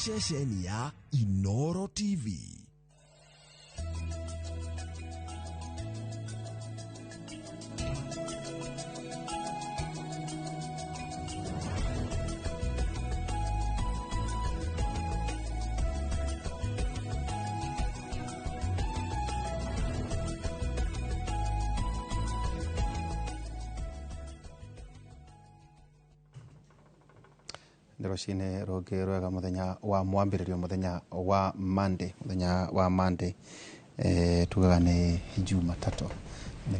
ceceni ya Inoro TV. Ndirocine roge rwega muthenya wa mwambiririo muthenya wa Monday tugaga ni Jumatatu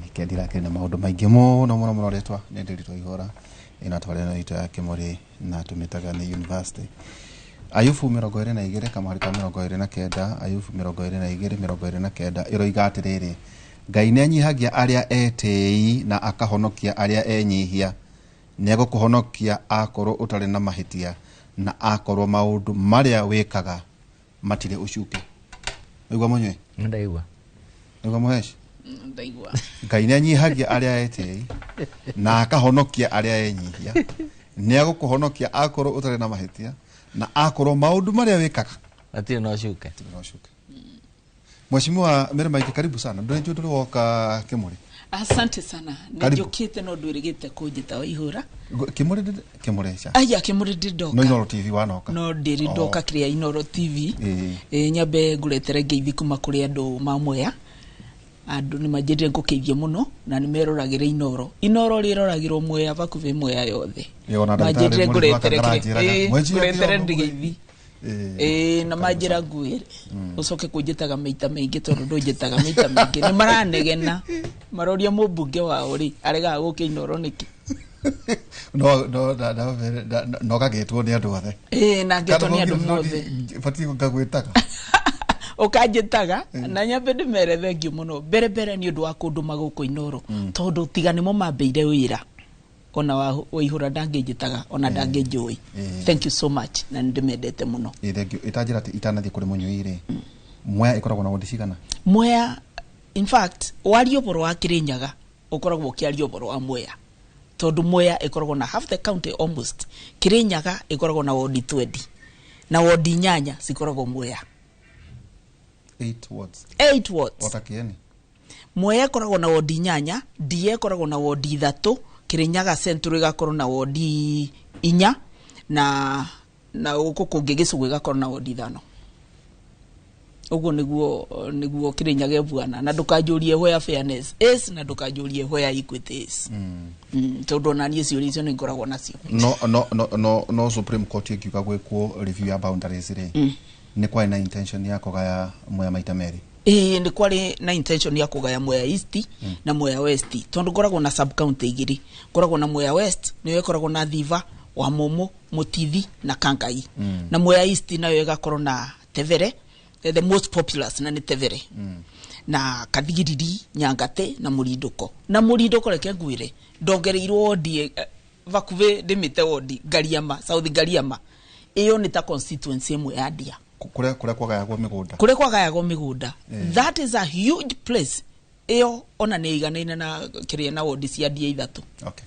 nikendira kene maundu maingi muno retwa ni ndirito ihora ina twale no ito yake muri na tumitaga ni university Ayubu 22 kamari ka 29 Ayubu 22 iroiga atiriri Ngai nĩanyihagia aria etei na akahonokia aria enyihia nego kuhonokia akorwo utari na mahitia na akorwo maundu maria wekaga matire ucuke igwa munywe ndaigwa muhesh ndaigwa Ngai nĩanyihagia aria etei na akahonokia aria enyihia nego kuhonokia akorwo utari na mahitia na akorwo maundu maria wekaga atire no ucuke Mheshimiwa Mirimaiki, karibu sana. Ndio njoo tuliwoka Kimuri. Asante sana. Nijokite no ndwirigite kujita wa ihura. Kimuri cha. Aya Kimuri ndidoka. No Inoro TV wanoka. No ndiridoka kiria Inoro TV. Nyabe nguretere ngeithi kuma kuri andu mamweya. Andu ni majirire ngukeithie muno na ni meroragire Inoro. Inoro riroragirwo mweya bakuve mweya yothe. Majirire nguretere nguretere ngeithi. Na majira nguire ucoke kunjitaga maita maingi tondu ndunjitaga maita maingi ni maranegena maroria mubunge wao ri arega guke Inoro niki no gagetwo ni andu othe na getwo ni andu mothe fati ngagwitaga ukanjitaga na nyambe ndimere thengio muno mbere ni undu wa kundu maguko Inoro tondu tiganimo mambeire wira ona wa ihura ndangejitaga ona ndangenjoi thank you so much na ndimendete muno thank you itajira itanathi kuri munyuire Mwea ikoragwo na wodi cigana Mwea in fact wario boro wa Kirinyaga ukoragwo kiario boro wa Mwea tondu Mwea ikoragwo na half the county almost Kirinyaga ikoragwo na wodi 20 na wodi 8 cikoragwo Mwea 8 wards otakieni Mwea ikoragwo na wodi 8 Die ikoragwo na wodi 3 Kirinyaga Central igakorwo na wodi 4 na uko kungi Gicungu igakorwo na wodi 5 ugo niguo Kirinyaga ebuana na ndukanjurie where fairness is na ndukanjurie where equity is tondu na nie ciuri icio ningoragwo nacio no Supreme Court ikiuga gwikwo review ya boundaries ri ni kwa ina intention ya kugaya Mwea maita meri ni kwari na intention ya kugaya Mwea East na Mwea West tondu ngoragwo na sub county igiri ngoragwo na Mwea West niyo ikoragwo na Thiva wa Momo Mutithi na Kangai na Mwea East nayo igakorwo na Tevere the most populous na ni Tevere na Kathigiriri Nyangate na Murinduko reke ngwire ndongereirwo wodi vakuve ndimite wodi Gariama South Gariama iyo ni ta constituency imwe ya Ndia kure kwagayagwo migunda that is a huge place iyo ona ni iganaine na kiria na wodi cia Ndia 3 okay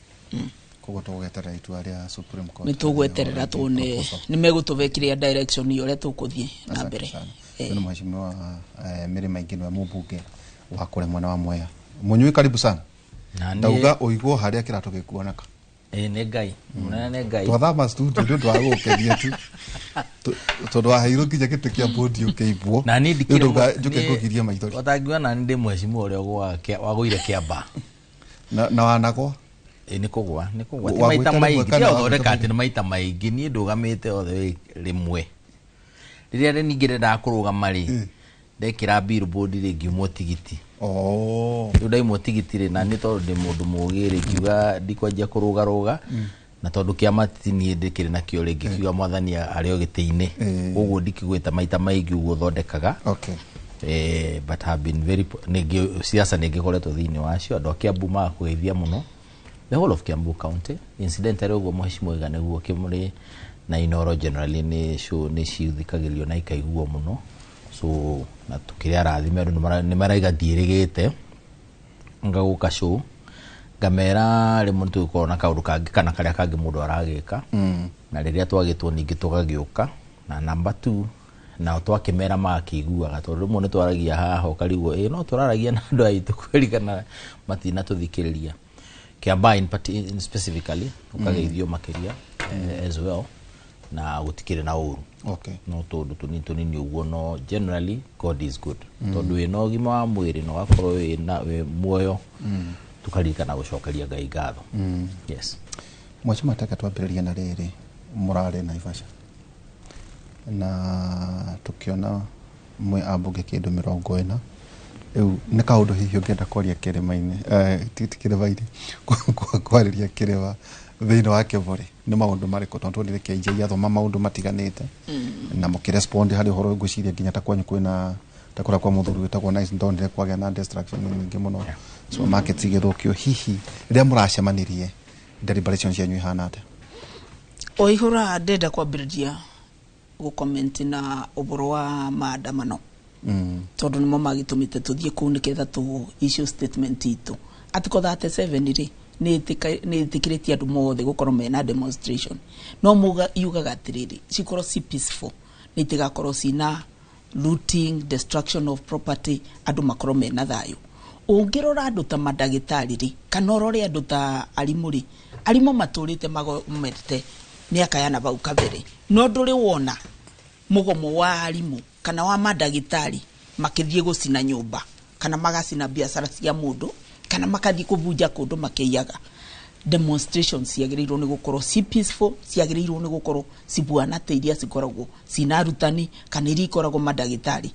kugo tugeterera itua ria Supreme Court ni tugweterera tuone ni megutuvekiria direction iyo re tukuthie na mbere ni Mheshimiwa Mirimaiki ni mubunge wa kule mwana wa Mwea munyui karibu sana ndauga uigwo haria kiratu gikuoneka ni Ngai munene Ngai twathama studio ndu wa gukeria tu tondu wa hairu kija gite kia bodi ukeibwo na ni ndikiro njuke kugiria maithori otangiwa na ndi Mheshimiwa uria waguire kiamba na wanagwa ni kugwa ti maita maingi tio thondeka ati ni maita maingi ni ndugamite othe rimwe riria ningire ndakurugama ri ndekira billboard ri ngiumo tigiti ndaimo tigiti ri na ni tondu ndi mundu mugire kiuga ndikwanjia kurugaruga na tondu kiamati ni ndikire na kio ringi kiuga mwathani ario gitiini uguo ndikigwita maita maingi uguo thondekaga but have been very siasa ningikoretwo thiini wacio andu akiambu makuithia muno the whole of Kiambu County incidentally uguo Mheshimiwa igane guo Kimuri na Inoro generally ni ciuthikagirio na ikaiguo muno so na tukiria rathime andu ni maraiga ndirigite ngaguka show ngamera rimwe tukorwo na kaundu kangi kana karia kangi mundu aragika na riria twagitwo ningi tugagiuka na number 2 na twakimera makiguaga tondu rĩmwe nĩ twaragia haha ũkarigwo no turaragia na andũ aitũ kweli kana matina tuthikĩrĩria kiamba in specifically ukageithio makiria as well na gutikire na uru no tondu tunini uguo no generally God is good tondu wĩ na ũgima wa mwĩrĩ no gakorwo wĩ muoyo tukaririkana gucokeria Ngai ngatho yes mwachuma taka twambĩrĩria na rĩrĩ murare Naivasha na tukiona mwe ambunge kindu 40 riu ni kaundu hihi ungienda kwaria kirima-ini tikirima-ini kwariria kirima thĩinĩ wa Kĩbũrĩ nĩ maũndũ marĩkũ tondu ndire kĩnjia athoma maũndũ matiganĩte na mũkĩrespond harĩ ũhoro ngwĩciria nginya ta kwanyu kwĩna takora kwa mũthuri wĩtagwo Nice ndonire kwagĩa na distraction nyingĩ mũno supermarket igĩthũkio hihi rĩrĩa mũracemanirie deliberations yanyu ihana atĩa oihura ndenda kwambĩrĩria gucomment na ũboro wa maandamano tondu nimo magitumite tuthie kuu niketha tu issue statement itu article 37 ri ni itikiritie andu mothe gukorwo mena demonstration no muga yugaga atiriri cikorwo si peaceful ni itigakorwo sina looting destruction of property andu makorwo mena thayo ungirora andu ta madagitari ri kana orore andu ta arimũ maturite magomete miaka yana bau kabere no nduri wona mugomo wa arimũ kana wa madagitari makithie gucina nyumba kana magacina biashara cia mundu kana makathie kubunja kundu makiyaga demonstrations ciagĩrĩirwo nĩ gukorwo si peaceful ciagĩrĩirwo nĩ gukorwo cibuana ta iria cikoragwo cina arutani kana iria ikoragwo madagitari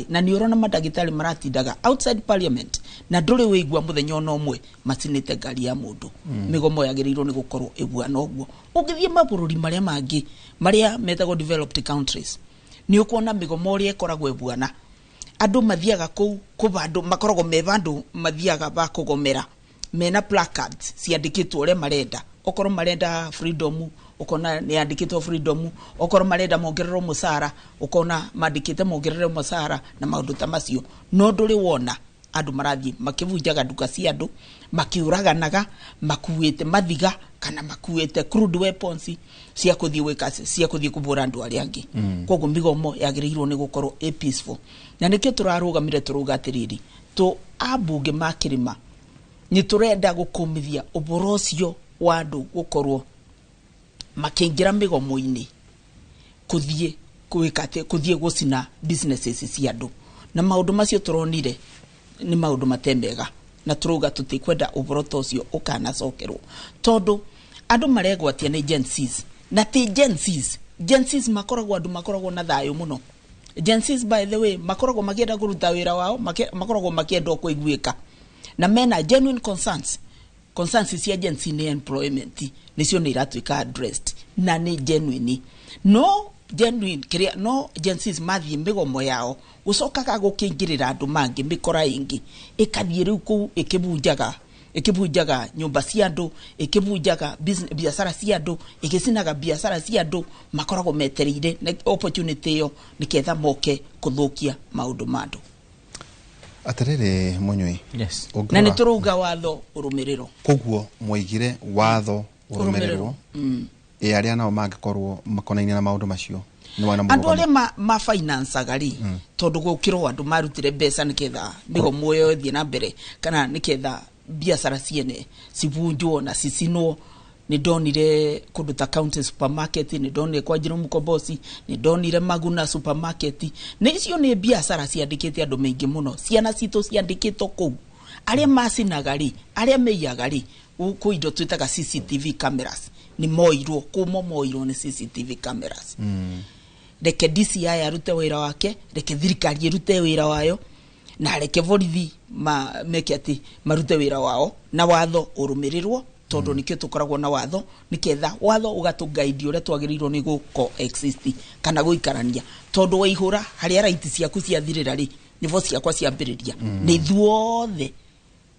na ni urona madagitari maratindaga outside parliament na ndũrĩ wĩigua mũthenya ona ũmwe macinĩte ngari ya mũndũ migomo yagĩrĩirwo nĩ gukorwo ĩbuana ũguo ũngĩthie mabũrũri marĩa mangĩ marĩa metagwo developed countries ni ukuona migomo ĩrĩa ĩkoragwo ĩbuana andu mathiaga kuu kuba andu makoragwo me bandu mathiaga ba kugomera mena placards ciandikitwo ũrĩa marenda okorwo marenda freedom ukona ni andikitwo freedom okorwo marenda mongererwo musara ukona mandikite mongererwo musara na maundu ta macio no ndũrĩ wona andu marathie makibunjaga nduka cia andu makiuraganaga makuite mathiga kana makuite crude weapons cia kuthie wekase cia kuthie kubura andu arĩa angĩ koguo migomo yagĩrĩirwo nĩ gukorwo peaceful na nikio turarugamire turuga atiriri tu ambunge makirima ni turenda gukumithia uboro ucio wa andu gukorwo makingira migomo-ini kuthie kuikate kuthie gucina businesses cia andu na maundu macio turonire ni maundu matembega na turuga tutikwenda uboro tocio ukana cokerwo tondu andu maregwatia ni agencies na ti agencies makoragwo andu makoragwo na thayo muno agencies by the way makoragwo makienda kuruta wira wao makoragwo makienda kuiguika na mena genuine concerns cia agency ni employment nicio ni iratuika addressed na ni genuine no agencies mathie migomo yao ucokaga gukingirira andu mangi mikora ingi ikathie riu ku ikibunjaga nyumba cia andu ikibunjaga biashara cia andu igicinaga biashara cia andu makoragwo metereire na opportunity yo niketha moke kuthukia maundu mandu atiriri munywi yes na ni turuga watho urumiriro koguo mwaigire watho urumiriro aria nao mangikorwo makonaine na maundu macio andu aria mafinance agari tondu gukirwo andu marutire mbeca niketha migomo yo thie na mbere kana niketha biashara ciene cibunjwo na cicinwo ni ndonire kundu ta county supermarket ni ndonire kwa Jerome Kombosi ni ndonire Maguna supermarket ni icio ni biashara ciandikite andu maingi muno ciana cito ciandikitwo kuu aria macinagari aria meiyagari ku indo twitaga CCTV cameras ni moirwo ni CCTV cameras reke DCI arute wira wake reke thirikari irute wira wayo na reke borithi meketi marute wira wao na watho urumirirwo tondu nikio tukoragwo na watho niketha watho ugatuguide uria twagĩrĩirwo ni guko exist kana guikarania tondu waihura haria right ciaku ciathirira ri nivo ciakwa ciambiriria ni ithuothe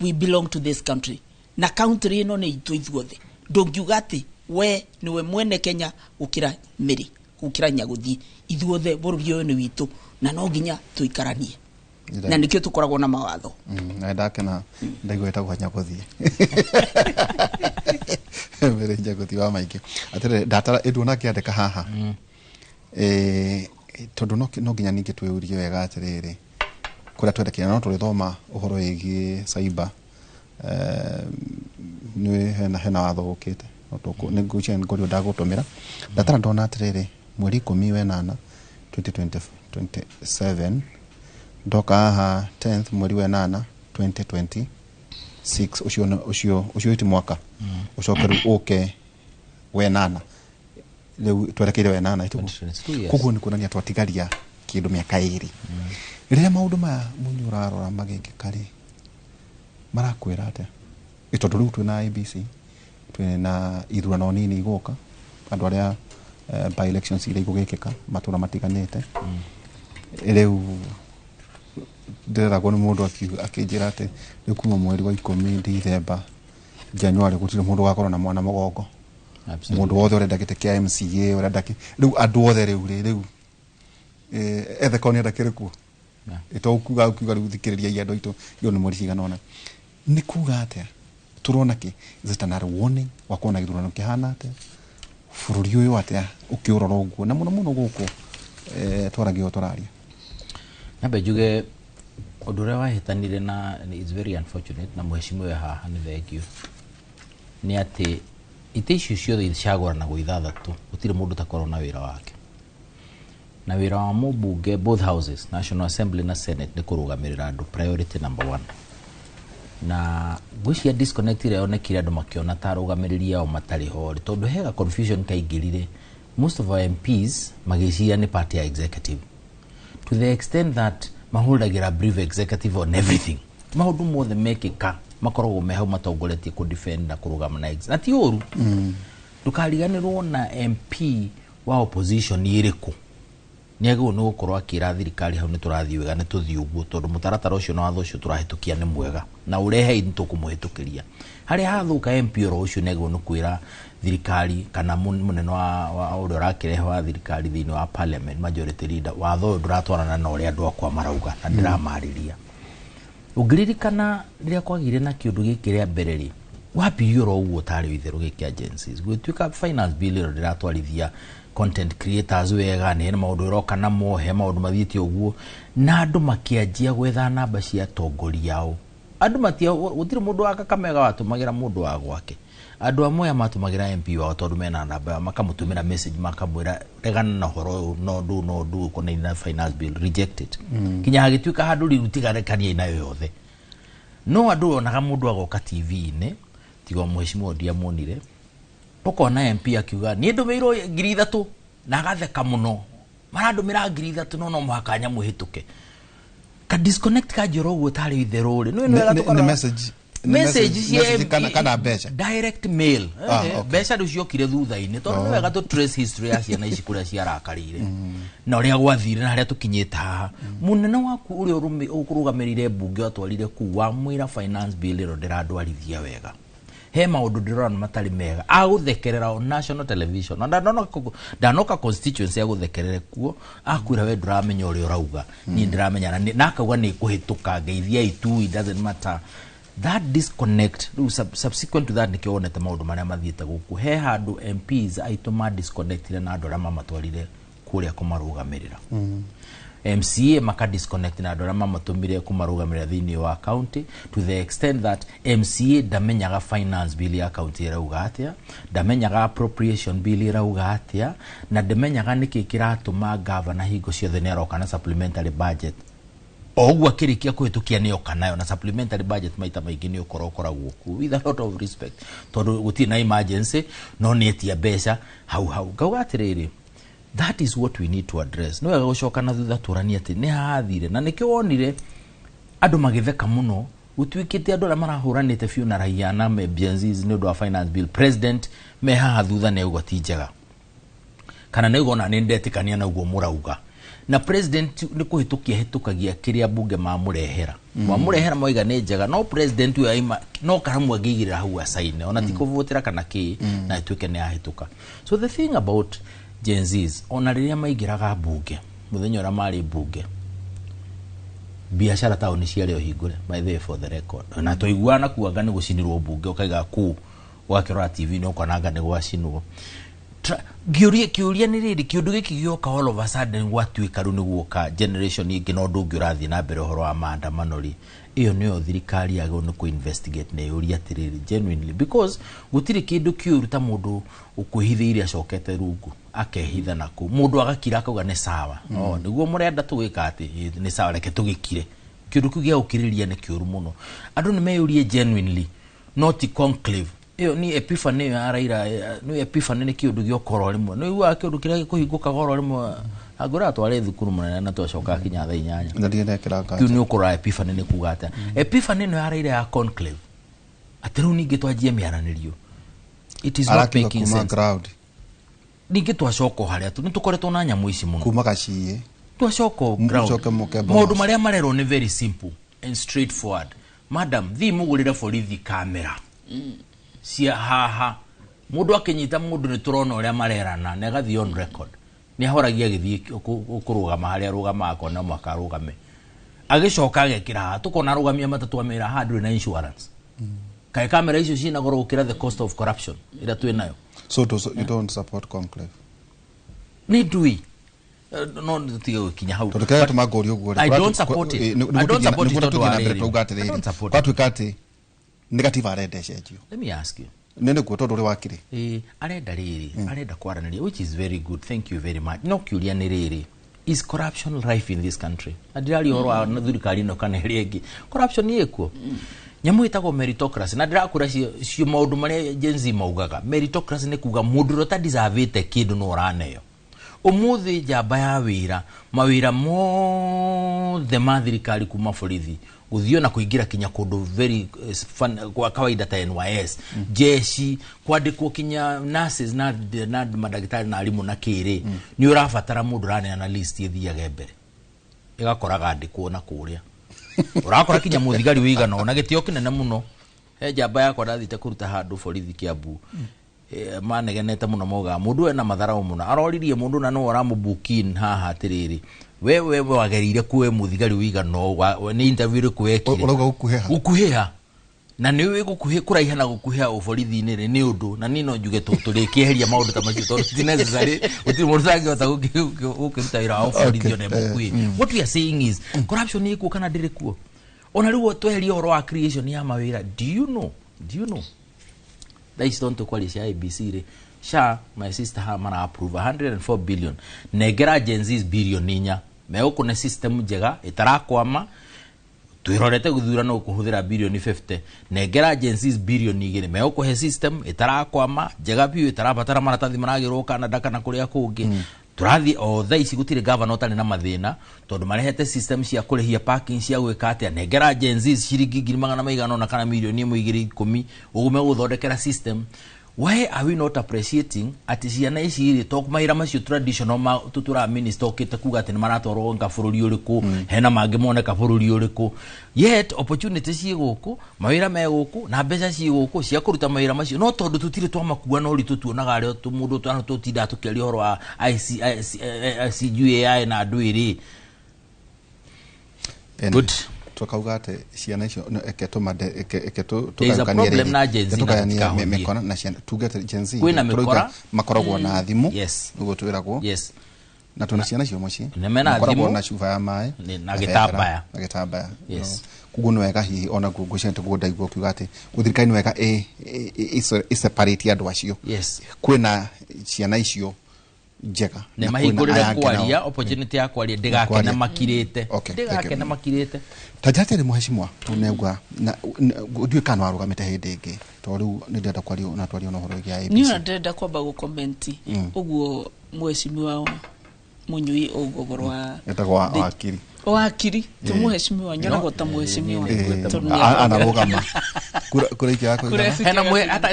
we belong to this country na country ino ni itu ithuothe ndungiuga ati we niwe mwene Kenya ukira miri ukira nyaguthi ithuothe bururi uyu ni witu na no nginya tuikaranie na nikio tukoragwo na mawatho na ndakena ndaigweta kwa nyaguthi mere nyaguthi wa maiki atire datara edu na kiandika haha tondu no nginya ningi tweurie wega atiriri kuria twendekire no tulithoma uhoro wigi cyber ni hena watho ukite ni ngucia ngorio ndagutumira ndatara ndona atiriri mweri 18 2027 ndoka ha 10th mweri wa 8 2026 ucio iti mwaka ucokeru uke we 8 leu twerekeire we 8 itu kuguo ni kunania twatigaria kindu miaka 2 riria maundu maya munyurarora magikikari marakwira atia itondu riu twina ABC twina ithurano nini iguka andu aria by elections ile igugikika matura matiganite riu ndĩreragwo nĩ mũndũ akĩnjĩra atĩ rĩu kuma mweri wa 10 December January gũtirĩ mũndũ wakorwo na mwana mũgongo mũndũ wothe ũrenda gĩtĩ kĩa MCA ũrenda rĩu andũ othe rĩu ethe korwo nĩ endakĩrĩ kuo ĩtokuga rĩu thikĩrĩria andũ aitũ yo nĩ mweri cigana ũna nĩ kuga atĩa turona ki is it an warning wa kuona githurano kihana atĩa bũrũri ũyũ atĩa ũkĩũrora ũguo na mũno gũkũ twaragio tũraria nabe juge odure wa hitanire na it's very unfortunate na mheshimiwa haha ni thegio ni ati itishu ciothe icagora na guithathatu gutire mundu takorwo na wira wake na wira wa mubunge both houses National Assembly na Senate ni kurugamirira andu priority number 1 na gwicia disconnect ile onekire andu makiona tarugamiriria o matari hori tondu hega confusion kaingirire most of our MPs magiciria ni party ya executive to the extent that mahuldagira brief executive on everything maundu mothe mekika makoragwo meho matongoretie ku defend na kurugama na ex na ti oru ndukariganirwo na MP wa opposition iriku niago no gukorwo akira thirikari hau ni turathii wega ni tuthii uguo tondu mutaratara ucio na watho ucio turahitukia ni mwega na urehe into kumuhitukiria hari hathuka MP ro ucio niago no kwira thirikari kana munene wa uri rakirehe wa thirikari thini wa parliament majority leader watho nduratwarana na uri andu akwa marauga na ndiramariria ugiririkana riria kwagire na kiundu gikiria mbereri wapi ro uguo tari itheru giki agencies gwituika finance bill ro ndiratwarithia content creators wega ne maundu roka na mohe maundu mathitio uguo na andu makianjia gwetha namba cia tongori yao andu matia gutire mundu akakamega watumagira mundu wa gwake andu amwe matumagira MP wa tondu mena namba makamutumira message makamwira regana na horo no do kone na finance bill rejected kinya hagituika handu riutigare kania inayo yothe no andu onaga mundu agoka TV ne tigo mheshimiwa Diamonire poko na MP akiuga ni ndumirwo 3,000 na agatheka muno marandumira 3,000 no muhakanya muhituke ka disconnect ka joro gutari itherũ ri no wega tukora message kana beca direct mail beca ndio kire thutha-ini tondu ni wega tu trace history ya ciana ici kuria ciarakarire na uria gwathire na haria tukinyita haha munene waku uri ukurugamirire bunge atwarire ku wa mwira finance bill ro ndiradwarithia wega he maundu ndirona matari mega aguthekerera on national television na ndanoka constituency aguthekerere kuo akwira we nduramenya uri urauga ni ndiramenya na akauga ni kuhituka geithia itu it doesn't matter that disconnect subsequent to that nikiona maundu maria mathiite guku he handu MPs aituma disconnect na andu aria mamatwarire kuria kumarugamirira MCA maka disconnect na andu aria mamatumire kumarugamirira thini wa county to the extent that MCA ndamenyaga finance bill ya county irauga atia ndamenyaga appropriation bill irauga atia na ndamenyaga niki kiratuma governor hingo ciothe ni aroka na supplementary budget ogwa akirikia kuhitukia ni okanayo na supplementary budget maita maingi ni ukoragwo ku with a lot of respect tondu guti na emergency no netia beca hau gauga atiriri that is what we need to address no gucoka na thutha turania ati ni hathire na nikionire andu magitheka muno gutwikite andu marahuranite funeral ya na MBNZs ni do finance bill president me haha thutha ne ugo tijega kana ne ugo na ndetikania na ugo murauga na president ni kuhitukia hitukagia kiria bunge mamurehera mamurehera moiga ne njega no president uyu aima no karamu agigirira hau asaine ona tikuvutira kana ki na ituke ne ahituka so the thing about Gen Zs ona riria maigiraga bunge muthenya ora mari bunge biashara taoni ciario hingure by the for the record na toiguana kuanga ni gucinirwo bunge ukaiga ku wakirora TV no kwananga ni gwacinwo kiuria ni riri kiundu giki gioka all of a sudden gwatuika ru ni guoka generation ingi no ndungi urathi na mbere horo wa maandamano ri iyo niyo thirikari yago no ku investigate na yuria tiriri genuinely because gutiri kindu kiuru ta mundu ukuhithiria acokete rungu akehitha naku mundu agakira akauga ni sawa no niguo murenda tugika ati ni sawa reke tugikire kindu kiu gia ukiriria ni kiuru muno andu ni meyurie genuinely not conclave iyo ni epiphany ya Raila no epiphany ni kiundu giokoro rimwe no iwa kiundu kiria kuhinguka goro rimwe agora tware thukuru munene na twacoka kinya tha 8 ndathire kiraka kiu ni ukora epiphany ni kugata epiphany no ya Raila ya conclave atiru ningi twanjie miaranirio it is not making sense ningi twacoko haria tu nitukoretwo na nyamu ici muno kuma gaciye twacoko ground modu maria marero ni very simple and straightforward madam thi mugurire borithi camera cia haha mundu akinyita mundu ni turona uria marerana na gathi on record ni ahoragia githii kurugama haria rugama akona mwaka rugame agicoka agekira tukona rugamia matatu amira handre na insurance kai camera icio cina goro gukira the cost of corruption ira twi nayo so you don't support conclave ni dui no tiyo kinya hau tukaya tumagori uguo I don't support it I don't support it kwa tukati negative arenda cenjio let me ask you nene ko tondu ri wakire arenda riri arenda kwaraniria which is very good thank you very much no kiuria ni riri is corruption rife in this country adirali horo na thirikari no kana rigi corruption yekuo nyamu itago meritocracy na ndirakura cio maundu maria genzi maugaga meritocracy ni kuga mundu rota deserve kindu no raneyo umuthi jamba ya wira mawira mothe ma thirikari kuma borithi guthio na kuingira kinya kundu very fun kwa kawaida ta NYS jeshi kwandikwo kinya nurses na madagitari na alimu na kire ni urabatara mundu rane analyst yethiage mbere igakoraga andikwo na kuria urakora kinya muthigari wigano na gitio kinene muno he jamba yakwa ndathite kuruta handu borithi Kiambu manegenete muno moga mundu ena matharau muno aroririe mundu na no aramubukin haha tiriri wewe wagerire kuwe muthigari wigano ni interview ri kuwekire uroga ukuheha na ni we gukuhe kuraiha na gukuheha uborithi ni ni undu na nino njuge turikieheria maundu ta macio tondu ti necessary uti mundu sangi ota gukiruta wira uborithi ne mukui what we are saying is corruption ni kana ndiri kuo ona riwo tweheria horo wa creation ya mawira do you know Daisy don't quality IBC re sha my sister ha mana approve 104 billion negera Genzi's billion ninya me ukune system jega itarakwama twirorete guthura no kuhuthira billion 50 negera Genzi's billion nigire me ukuhe system itarakwama jega biu itarabatara maratathi maragirwo kana daka na kuria kungi turathi o Daisy gutire governor tani na mathina tondu marehete system cia kurihia parking cia gwika atia negera Genzi's shiringi 200 na kana milioni 1.10 ugume guthondekera system. Why are we not appreciating ati ciana ici iri tok maira macio traditional ma tutura minister okite kuga ati maratorwo nga bururi uriku hena mangi moneka bururi uriku yet opportunities ci guku mawira me guku na mbeca ci guku cia kuruta mawira macio no tondu tutire twamakua no ritu tuonaga ario mundu twana tutinda tukeria horo wa ICGAI na andu iri good tukauga ate ciana icio eketo tukagania mekona na ciana tugete Genzi kwina mekora makoragwo na thimu ugo twiragwo na tuna ciana cio muci makoragwo na chuva ya mai na gitambaya kugo no wega hi ona gugu cente guo ndaigwo kiuga ati guthirikari no wega separate andu acio kwina ciana icio jega ne mahingurire kwaria opportunity ya kwaria ndigakena makirite ndigakena makirite tajate muheshimwa tunegwa na ndui kana warugamite hindi ingi to riu ni ndenda kwaria na twaria no horo ya ABC ni ndenda kwamba gu comment uguo muheshimiwa munyui ugogorwa etagwa wakiri tumuheshimiwa nyona gota muheshimiwa anarugama kura iki yako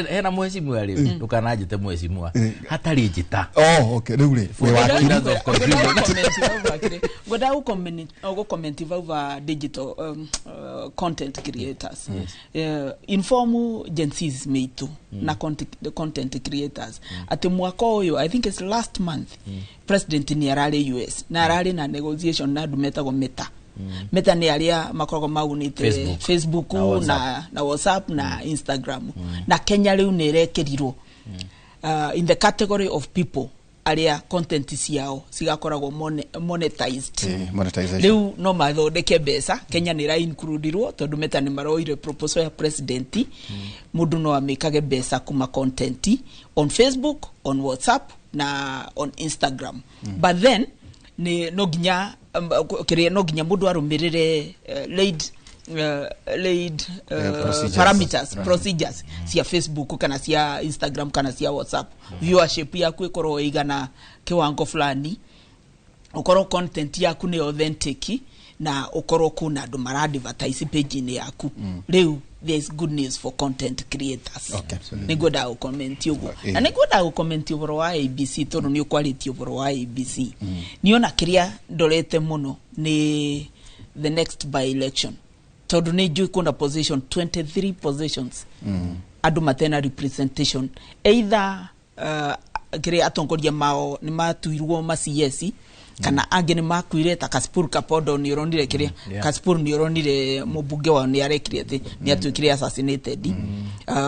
hena muheshimiwa ri ndukanajite muheshimiwa hatari njita okay riu we wakiri goda ugo comment over digital content creators inform Genzi's meitu na content creators ati mwaka uyu I think it's last month president ni arari US na arari na negotiation na dumeta meta ni aria makorogo maunite Facebook na WhatsApp na Instagram na Kenya riu nerekerirwo in the category of people aria content ciao cigakoragwo monetized. Monetization. Riu no mathondeke mbeca Kenya ni ra includirwo tondu meta ni maroire proposal ya president mundu no amekage mbeca kuma content on Facebook, on WhatsApp na on Instagram. But then ni no ginya mundu arumirire procedures cia Facebook kana cia Instagram kana cia WhatsApp. Viewership yaku ikorwo igana kiwango fulani, ukorwo content yaku ni authentic na ukorwo kuna andu mara advertise page ni yaku. Riu there's good news for content creators. Okay. Nigoda comment yugo. Na nigoda comment uboro wa ABC tondu ni quality uboro wa ABC. Niona kiria ndorete muno ni the next by election. Tondu ni juu kuna position 23 positions. Adu matena representation. Either kire atongoria mao ni matuirwo ma CS kana ange ni makuire ta Kasipul Kapondo ni ronire kiria Kasipul ni ronire mubunge wa ni arekire ati ni atwikire assassinated.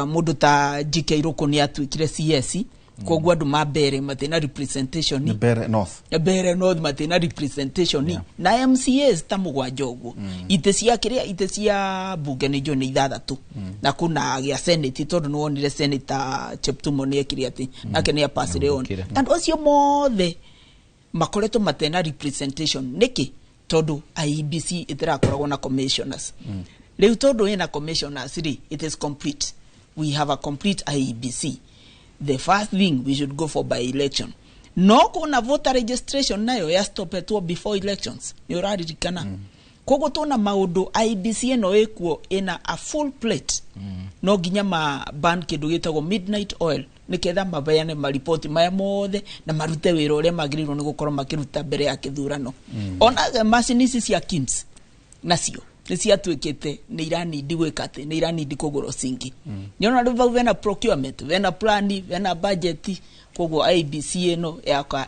Mundu ta JK Iroko ni atwikire CS. Kogwa andu mabere matena representation ni Bere North matena representation ni na MCAs ta mugwanjogu ite cia bunge ni jo ni ithathatu na kuna ya senate tondu no onire senator Cheptumo ni ekire ati nake ni apasire on and ocio mothe makoreto matena representation niki tondu IEBC itirakoragwo na commissioners. Riu tondu ina commissioners it is complete. We have a complete IEBC. The first thing we should go for by election. No kuna voter registration nayo ya stopetwo before elections. Ni uraririkana. Kogo tuna maundu IBC no ekuo ina a full plate. No ginya ma ban kindu gitagwo midnight oil. Niketha mabayane maripoti maya mothe na marute wira uria magirirwo ni gukorwo makiruta mbere ya kithurano. Ona machinisi cia KIMS nacio niciatwikite ni irani ndigwikate ni irani ndikuguro singi. Niona rivu vena procurement, vena plan, vena budget, kogo IBC eno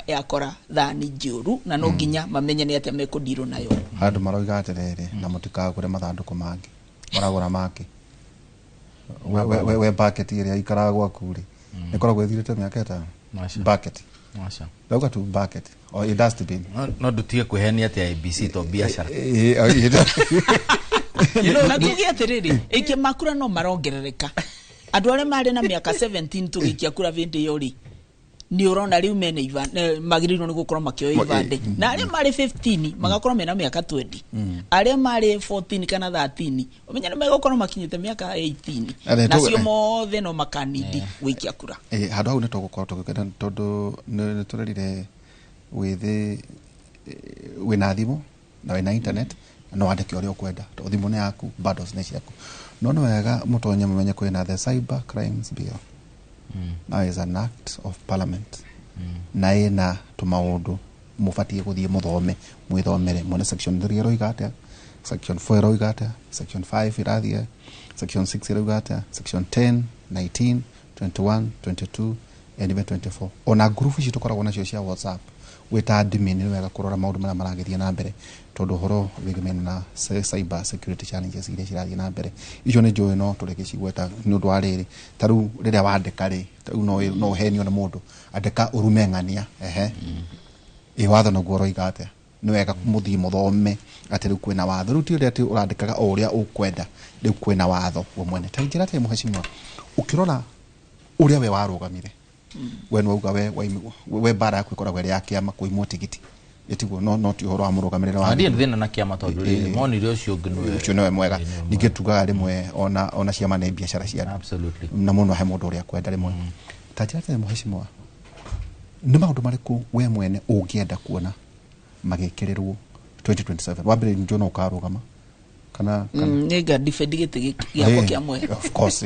yakora thani njuru na no ginya mamenye ni ate mekudiro nayo. Andu maroiga atiriri na mutikagure mathanduku mangi maragura maki we bucket iria ikaragwa kuri nikoragwo ithirite miaka itano bucket dauka tu bucket or it has to be no dutige kwehenia ati IBC to biashara na tugia tiriri iki makura no marongerereka andu aria mari na miaka 17 tugikia kura vindi yori ni urona riu mene magiriro ni gukorwo makioya ivande na aria mari 15 magakorwo mena miaka 20 aria mari 14 kana 13 umenya ni megokorwo makinyite miaka 18 na cio mothe no makanidi wikia kura handu hau ni tugukorwo tugikenda tondu ni turerire wina thimu na wina internet no wandike uria ukwenda to thimu ni yaku bundles ni ciaku no no wega mutonye mumenye kwina the Cyber Crimes Bill. Now is an act of parliament. Na ina tumaundu mufatie guthie muthome mwithomere mone section 3 iroigate, section 4 iroigate, section 5 irathie, section 6 iroigate, section 10, 19, 21, 22 and even 24. Ona group ici tukoragwo nacio cia WhatsApp weta admin ni wega kurora maundu mara maragithie na mbere tondu horo wigimena na cyber security challenges iria cirathie na mbere icio ni joy no tureke cigweta ni undu wa riri taru riria wandika ri no henio na mundu andika urumengania watho no guoro igate ni wega kumuthii muthome ati riu kwina watho riu ti ria ati urandikaga o uria ukwenda riu kwina watho we mwene ta njira te muheshimiwa ukirora uria we warugamire when wauga we bara yaku ikoragwo iri ya kiama kuimwo tigiti etiguo no ti horo amurugamirira wa ndi thina na kiama tondu ri monire ucio nginwe ucio no mwega ninge tugaga rimwe ona ciama na biashara cia absolutely na muno he mundu uria kwenda rimwe tajate muheshimiwa ni maundu mariku we mwene ungienda kuona magikirirwo 2027 wambere njona ukarugama kana nega defend gite giako kia mwe of course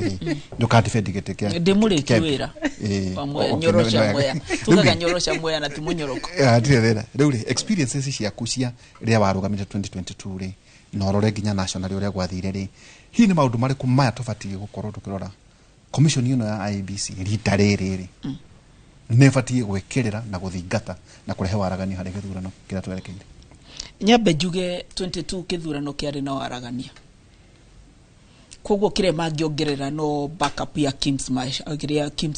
nduka defend gite kia ndimuri kiwira pamwe nyorosha mwe tugaga nyorosha mwe na timunyoroko ndire thera riu experiences cia kucia ria warugamire 2022 ri norore ginya national ria gwathire ri hi ni maundu mariku maya tufatie gukorwo tukirora commission ino ya IEBC rita riri ne fatie gwekirira na guthingata na kurehe waragania hari githurano kira twerekeire nyambe juge 22 kithurano kiari na waragania koguo kire mangiongerera no backup ya Kims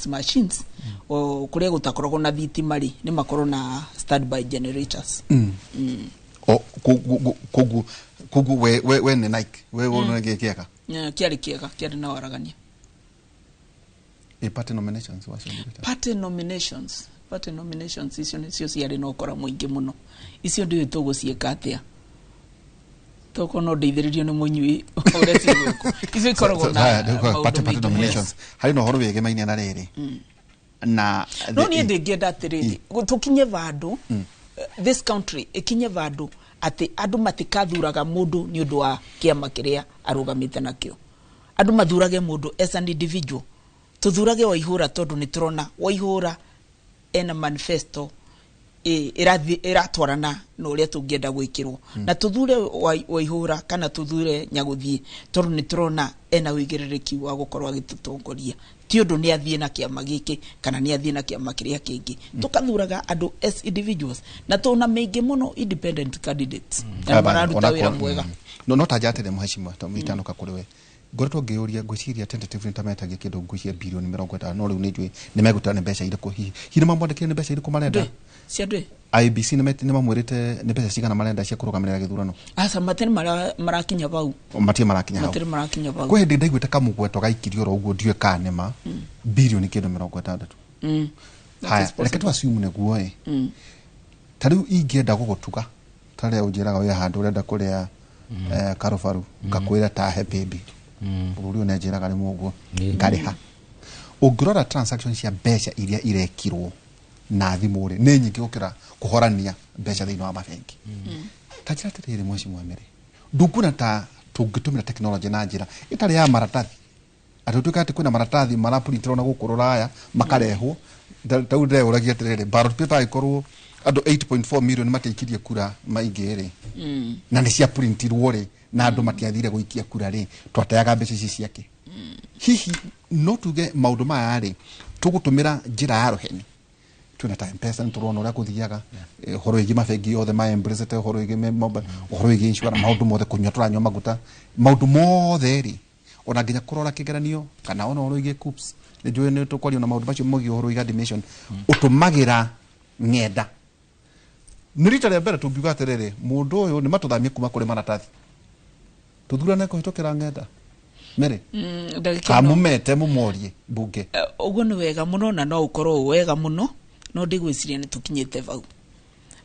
machines o kuria gutakoragwo na thitima ri ni makorwo na standby generators. O kogu we ne Nike we wona kieka kiari na waragania party nominations icio nicio ciari no kora muingi muno icio ndio tugucieka atia toko no ndeithiririo ni munyui ore cigweko icio ikoragwo na party nominations hari no horo wege mainia na rere na no ni ndingienda atiriri tukinye vandu this country ikinye vandu ati andu matikathuraga mundu ni undu wa kiama kiria arugamite nakio. Andu mathurage mundu as an individual. Tuthurage Waihura tondu ni turona Waihura ena manifesto iratwarana no uria tungienda gwikirwo na tuthure Waihura kana tuthure Nyaguthie tondu ni turona ena wigirereki wa gukorwa gitutongoria ti undu ni athie na kiama giki kana ni athie na kiama kiria kingi tukathuraga andu as individuals na tuna maingi muno independent candidates na mararuta wira mwega no tajatire muheshimiwa tomitanuka kuri we ngoretwo ngiuria ngwiciria tentative ntametagia kindu ngwiciria bilioni 50 no riu nijui ni megutana mbeca iriku hihi mamwandikire ni mbeca iriku marenda ciandwe IBC ni mamwirite ni mbeca cigana marenda cia kurugamirira githurano asa matene marakinya bau matie marakinya hau matene marakinya bau kwa hindi ndaiguite kamugweto gaikirio ro uguo ndiwe kanema bilioni kindu 60 haya reke tu assume neguo tariu ingienda gugutuga tare unjiraga we handu urenda kuria karofaru ngakwira ta he baby buri ona njiraga ni muguo ngariha ungirora transactions cia mbeca iria irekirwo na thimu ri ni nyingi gukira kuhorania mbeca thiini wa mabengi tajira tiriri mheshimiwa Mere ndukuna ta tungitumira technology na njira itari ya maratathi atutuka ati kwina maratathi maraprintirwo na gukurura aya makarehwo taude uragia tiriri ballot paper ikorwo andu 8.4 million mateikirie kura maingi ri na ni cia printirwo ri na andu matiathire guikia kura ri twatayaga mbeca ici ciake hihi no tuge maundu maya ri tugutumira njira ya roheni tuna ta M-Pesa nturona ura kuthiaga horo igi mabengi othe ma embrace te horo igi mobile horo igi insurance maundu mothe kunywa turanywa maguta maundu mothe ri ona nginya kurora kigeranio kana ona horo igi coups ni njui ni tukwario na maundu macio mogi horo igi dimension utumagira ngenda ni rita ria mbere tungiuga atiriri mundu uyu ni matuthamie kuma kuri maratathi tuthurane kuhitukira ngenda Mere kamumete mumorie bunge uguo ni wega muno na no ukorwo wega muno no ndigwiciria ni tukinyete vau.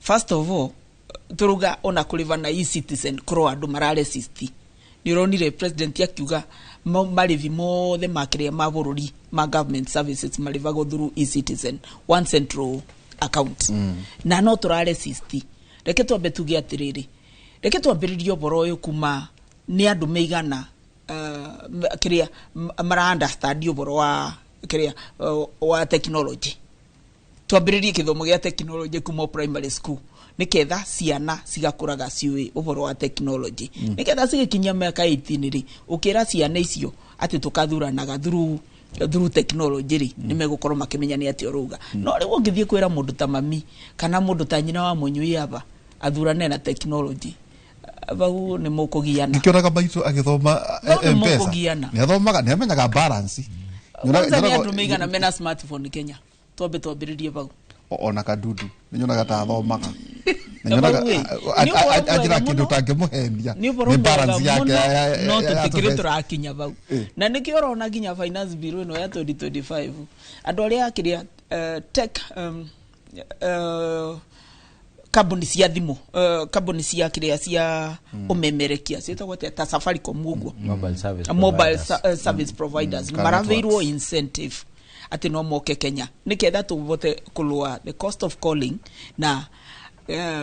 First of all turuga ona kuliva na e-citizen kro andu marare 60 ni ronire president yakiuga marivi mothe makiria ma bururi ma government services marivago through e-citizen one central account na no turare 60 reke twambe tuge atiriri reke twambiririo boro uyu kuma ni andu meigana kiria mara understand uboro wa kiria wa technology twambiririe kithomo gia technology kuma primary school niketha ciana cigakuraga ciui uboro wa technology niketha cigikinya miaka 18 ri ukira ciana icio ati tukathuranaga through technology ri nimegukorwo makimenya ni ati oruga no riu ngithie kwira mundu ta mami kana mundu ta nyina wa munyui aba athurane na technology bau ni mukugiana nikionaga baitu agithoma M-Pesa ni athomaga ni amenyaga balance nyona andu meigana mena smartphone Kenya twambiririe bau ona kadudu nyonaga ta athomaga nyonaga ajira kindu tangimuhendia ni balance yake no tutikire turakinya bau na nikio urona ginya finance bill ino ya 2025 andu aria akiria tech kaboni cia thimu kaboni cia kiria cia umemerekia cietagwo ta Safaricom uguo mobile service providers maraveirwo incentive ati no moke Kenya niketha tuvote kulwa the cost of calling na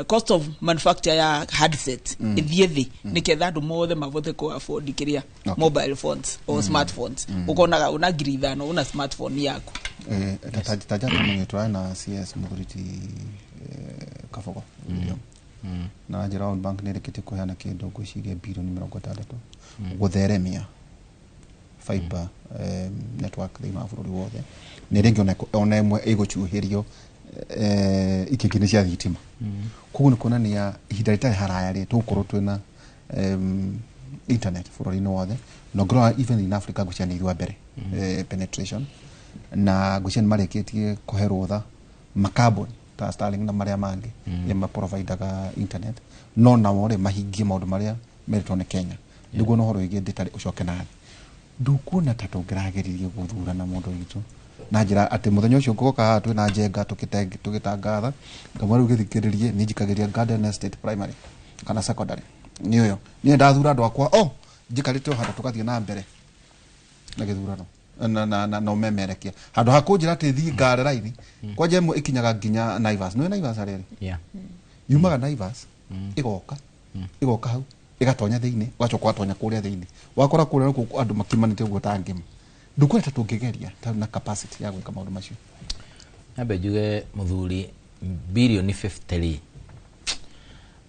cost of manufacture ya headset ithiethi niketha andu mothe mavote ku afford kiria mobile phones or smartphones ukonaga una grithano una smartphone yako tajata mwenyetu na CS Muguriti Kafogo na njira World Bank ni rekete kuheana kindu ngwiciria bilioni 60 gutheremia fiber network thina bururi wothe ni ringi ona imwe iguchuhirio ikingine cia thitima kugu ni kuonania ihinda ritari haraya ri tukorwo twina internet bũrũri-inĩ wothe no grow even in Africa ngwĩciria nĩ irua mbere penetration na ngwĩciria nĩ marĩkĩtie kũhe rũtha makambuni ta Starlink na marĩa mangĩ ya maprovidaga internet no namo rĩ mahingie maũndũ marĩa meritwo nĩ Kenya nĩguo no horo ĩngĩ ndĩtarĩ ũcoke na thĩ ndukuona ta tũngĩragĩrĩrie gũthurana mũndũ witũ na njĩra atĩ mũthenya ũcio ngũgoka haha twĩna njenga tũgĩtangatha ngamwa rĩu gĩthikĩrĩrie nĩ njikagĩria Garden Estate Primary kana secondary nĩ ũyũ niĩ ndathura andũ akwa njikarĩte handũ tũgathiĩ na mbere na gĩthurano na umemerekia handũ hakũnjĩra atĩ thiĩ ngare raini kwanja ĩmwe ikinyaga nginya Naivas nĩ Naivas rĩrĩ yumaga Naivas igoka hau igatonya thĩinĩ ũgacoka watonya kũrĩa thĩinĩ wakora kũrĩa andũ makimanĩte ũguo ta ngĩmu ndũkwenda ta tũngĩgeria ta na capacity ya gwĩka maũndũ macio ambe njuge mũthuri bilioni 53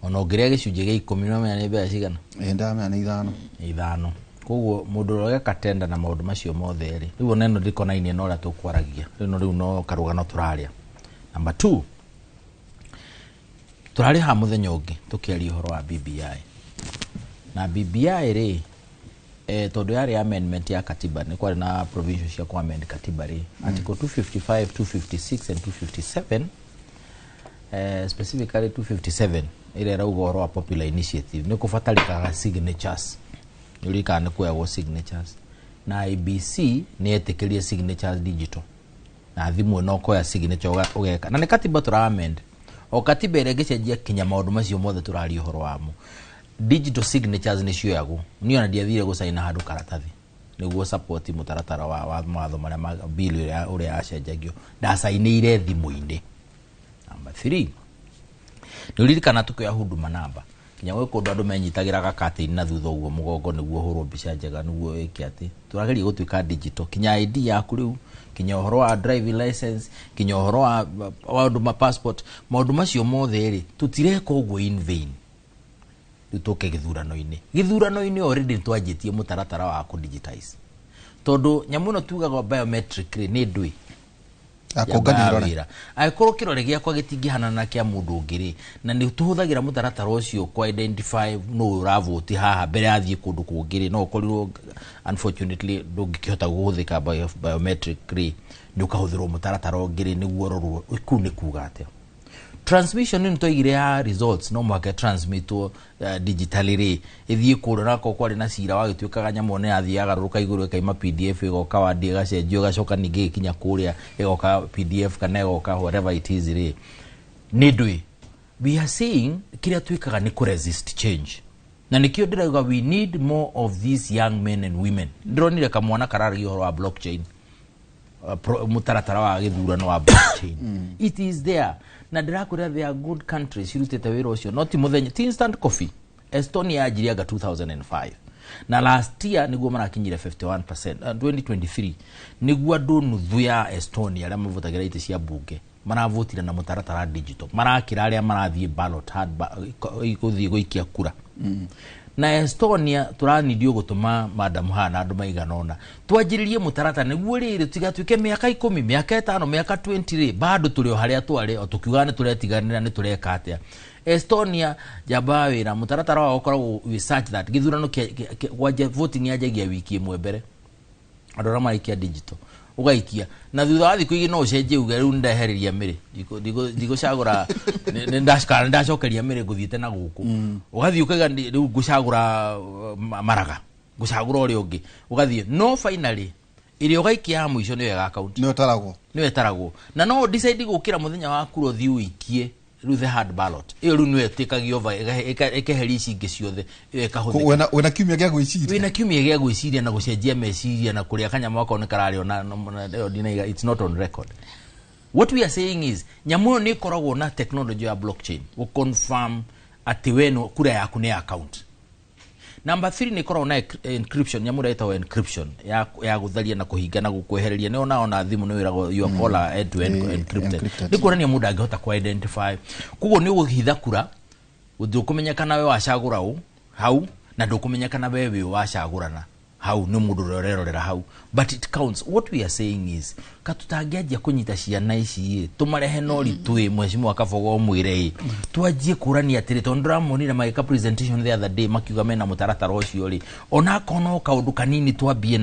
ona ũngĩrĩa gĩcunjĩ gĩa 10 no menya nĩ mbeca cigana ndamenya nĩ ithano koguo mũndũ ũrĩa katenda na maũndũ macio mothe rĩ rĩu neno ndikonainie na ũrĩa tũkwaragia rĩu no karũgano tũraria number 2 tũrarĩ ha mũthenya ũngĩ tũkĩaria ũhoro wa BBI na BBI rĩ tondũ yarĩ amendment ya katiba nĩ kwarĩ na provisions cia kuamend katiba rĩ article 255 256 and 257 specifically 257 ile rauga ũhoro wa popular initiative nĩ kũbatarĩkaga signatures nĩũrikana nĩ kuoyagwo signatures na IBC nĩ etĩkĩrie signatures digital na thimũ no koya signature ũgeka na nĩ katiba tũramend o katiba ĩrĩa ĩngĩcenjia kinya maũndũ macio mothe tũraria ũhoro wamo digital signatures nĩ cioyagwo niĩ ona ndiathire gũcaina handũ karatathi nĩguo support mũtaratara wa mawatho marĩa bill ũrĩa yacenjagio ndacainĩire thimũ-inĩ number 3 nĩũririkana tukĩoya huduma namba kinya gwĩ kũndũ andũ menyitagĩra gakatĩ-inĩ na thutha ũguo mũgongo nĩguo hũrwo mbica njega nĩguo wĩke atĩ tũrageria gũtuĩka digital kinya ID yaku rĩu kinya ũhoro wa driving license kinya ũhoro wa maũndũ ma passport maũndũ macio mothe rĩ tũtireka ũguo in vain tutoke githurano-inĩ already twanjĩtie mũtaratara wa ku digitize tondu nyamu no tugaga biometric nĩ ndui akũnganira aikorwo kirore giakwa gitingihana na kia mundu ngiri na ni tuhuthagira mũtaratara ũcio ku identify no ũravote haha mbere athie kundu kungiri no korirwo unfortunately ndungikihota guthika biometric ni ukahuthirwo mũtaratara ngiri niguo rorwo iku ni kuga atia transmission ni toigire ya results no mwake transmitwo digitally ri ithie kurora ko kwari na cira wagituikaga nyamo ne athiaga ruruka iguru kaima PDF igoka wadi gacenjio gacoka ningi kinya kuria igoka PDF kana igoka whatever it is ri nidwe we are saying kiria tuikaga ni ku resist change na nikio ndiraga we need more of these young men and women ndronire kamwana karari horo wa blockchain mutaratara wa githurano wa blockchain it is there na ndirakwira there are good countries irutete wĩra ũcio not muthenya instant coffee Estonia ajiriaga 2005 na last year niguo marakinyire 51% 2023 niguo andũ nuthu ya Estonia arĩa mavutagira ite cia bunge maravotira na mũtaratara digital marakira arĩa marathie ballot hard ikuthie guikia kura na Estonia turanidio gutuma madam hana andu maiganona twanjiririe mũtaratara niguo rĩrĩ tigatuike miaka 10 miaka 5 miaka 20 ri bado turi haria twari o tukiuga ni turetiganira ni tureka atia Estonia jaba wira mũtaratara wao koragwo we search that githurano waje voting yajagia wiki imwe mbere andũ arĩa maraikia digital ugaikia na thutha wa thikũ igĩ no ũcenjie uga rĩu ndaheriria mĩrĩ ndigũcagũra ndacokeria mĩrĩ ngũthiĩte na gũkũ ũgathiĩ ũkaiga rĩu ngũcagũra maraga ngũcagũra ũrĩa ũngĩ ũgathiĩ no finally ĩrĩa ũgaikia ya mũico nĩyo ya account nĩyo ĩtaragwo na no decide gũkĩra mũthenya wa kura ũthiĩ ũikie rĩu the hard ballot ĩyo rĩu nĩyo ĩtĩkagio ĩkeheri ici ingĩ ciothe ĩkahũthĩka wĩna kiumia gĩa gwĩciria na gũcenjia meciria na kũrĩa kanyamũ wako nĩ kararĩ ona it's not on record. What we are saying is nyamu nĩ koragwo na technology ya blockchain gũ confirm atĩ weno kura yaku nĩ account. Number 3 nĩ koragwo na encryption nyamu ĩtagwo encryption ya gũtharia na kũhinga na gũkwehereria nĩ ona thimũ nĩ wĩragwo your caller end to end encrypted nĩ kuonania mũndũ angĩhota ku identify koguo nĩ ũgũhitha kura ndũkũmenyekana we wacagũra hau na ndũkũmenyekana we wacagũrana hau nä må ndå å rerorera hau, but it counts. What we are saying is katutangäanjia kũnyita ciana ici tå marehe no ritå Mheshimiwa Kabogo mwä re twanjie kũrania atĩrĩ tondũ ndĩramonire magĩka presentation the other day makiuga mena mũtaratara ũcio rĩ ona kono kaũndũ kanini twambie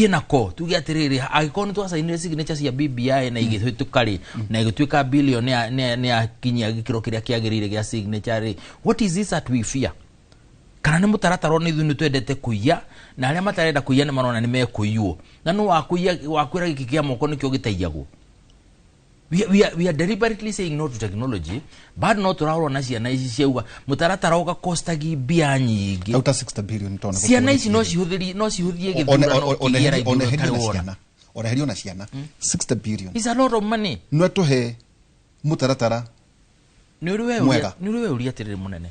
nako tuge atĩrĩrĩ agĩkorwo nĩ twacainire signature cia BBI na igĩhĩtũka rĩ na igĩtuĩka billion nĩ akinyia gĩkĩro kĩrĩa kĩagĩrĩire gĩa signature rĩ, what is this that we fear? Kana nĩ mũtaratara nĩ ithuĩ nĩ twendete kũiya na arĩa matarenda kũiya nĩ marona nĩ mekũiywo na no wakwĩra gĩkĩ kĩa moko nĩkĩo gĩtaiyagwo. We are deliberately saying no to technology, but no tũrarwo na ciana ici ciauga mũtaratara ũgakostagi mbia nyingĩ auta 60 billion tona ciana ici no cihũthie gĩthurano kĩgera oneherio na ciana 60 billion is a lot of money. No tũhe mũtaratara nĩ ũrĩ we ũria atĩrĩrĩ mũnene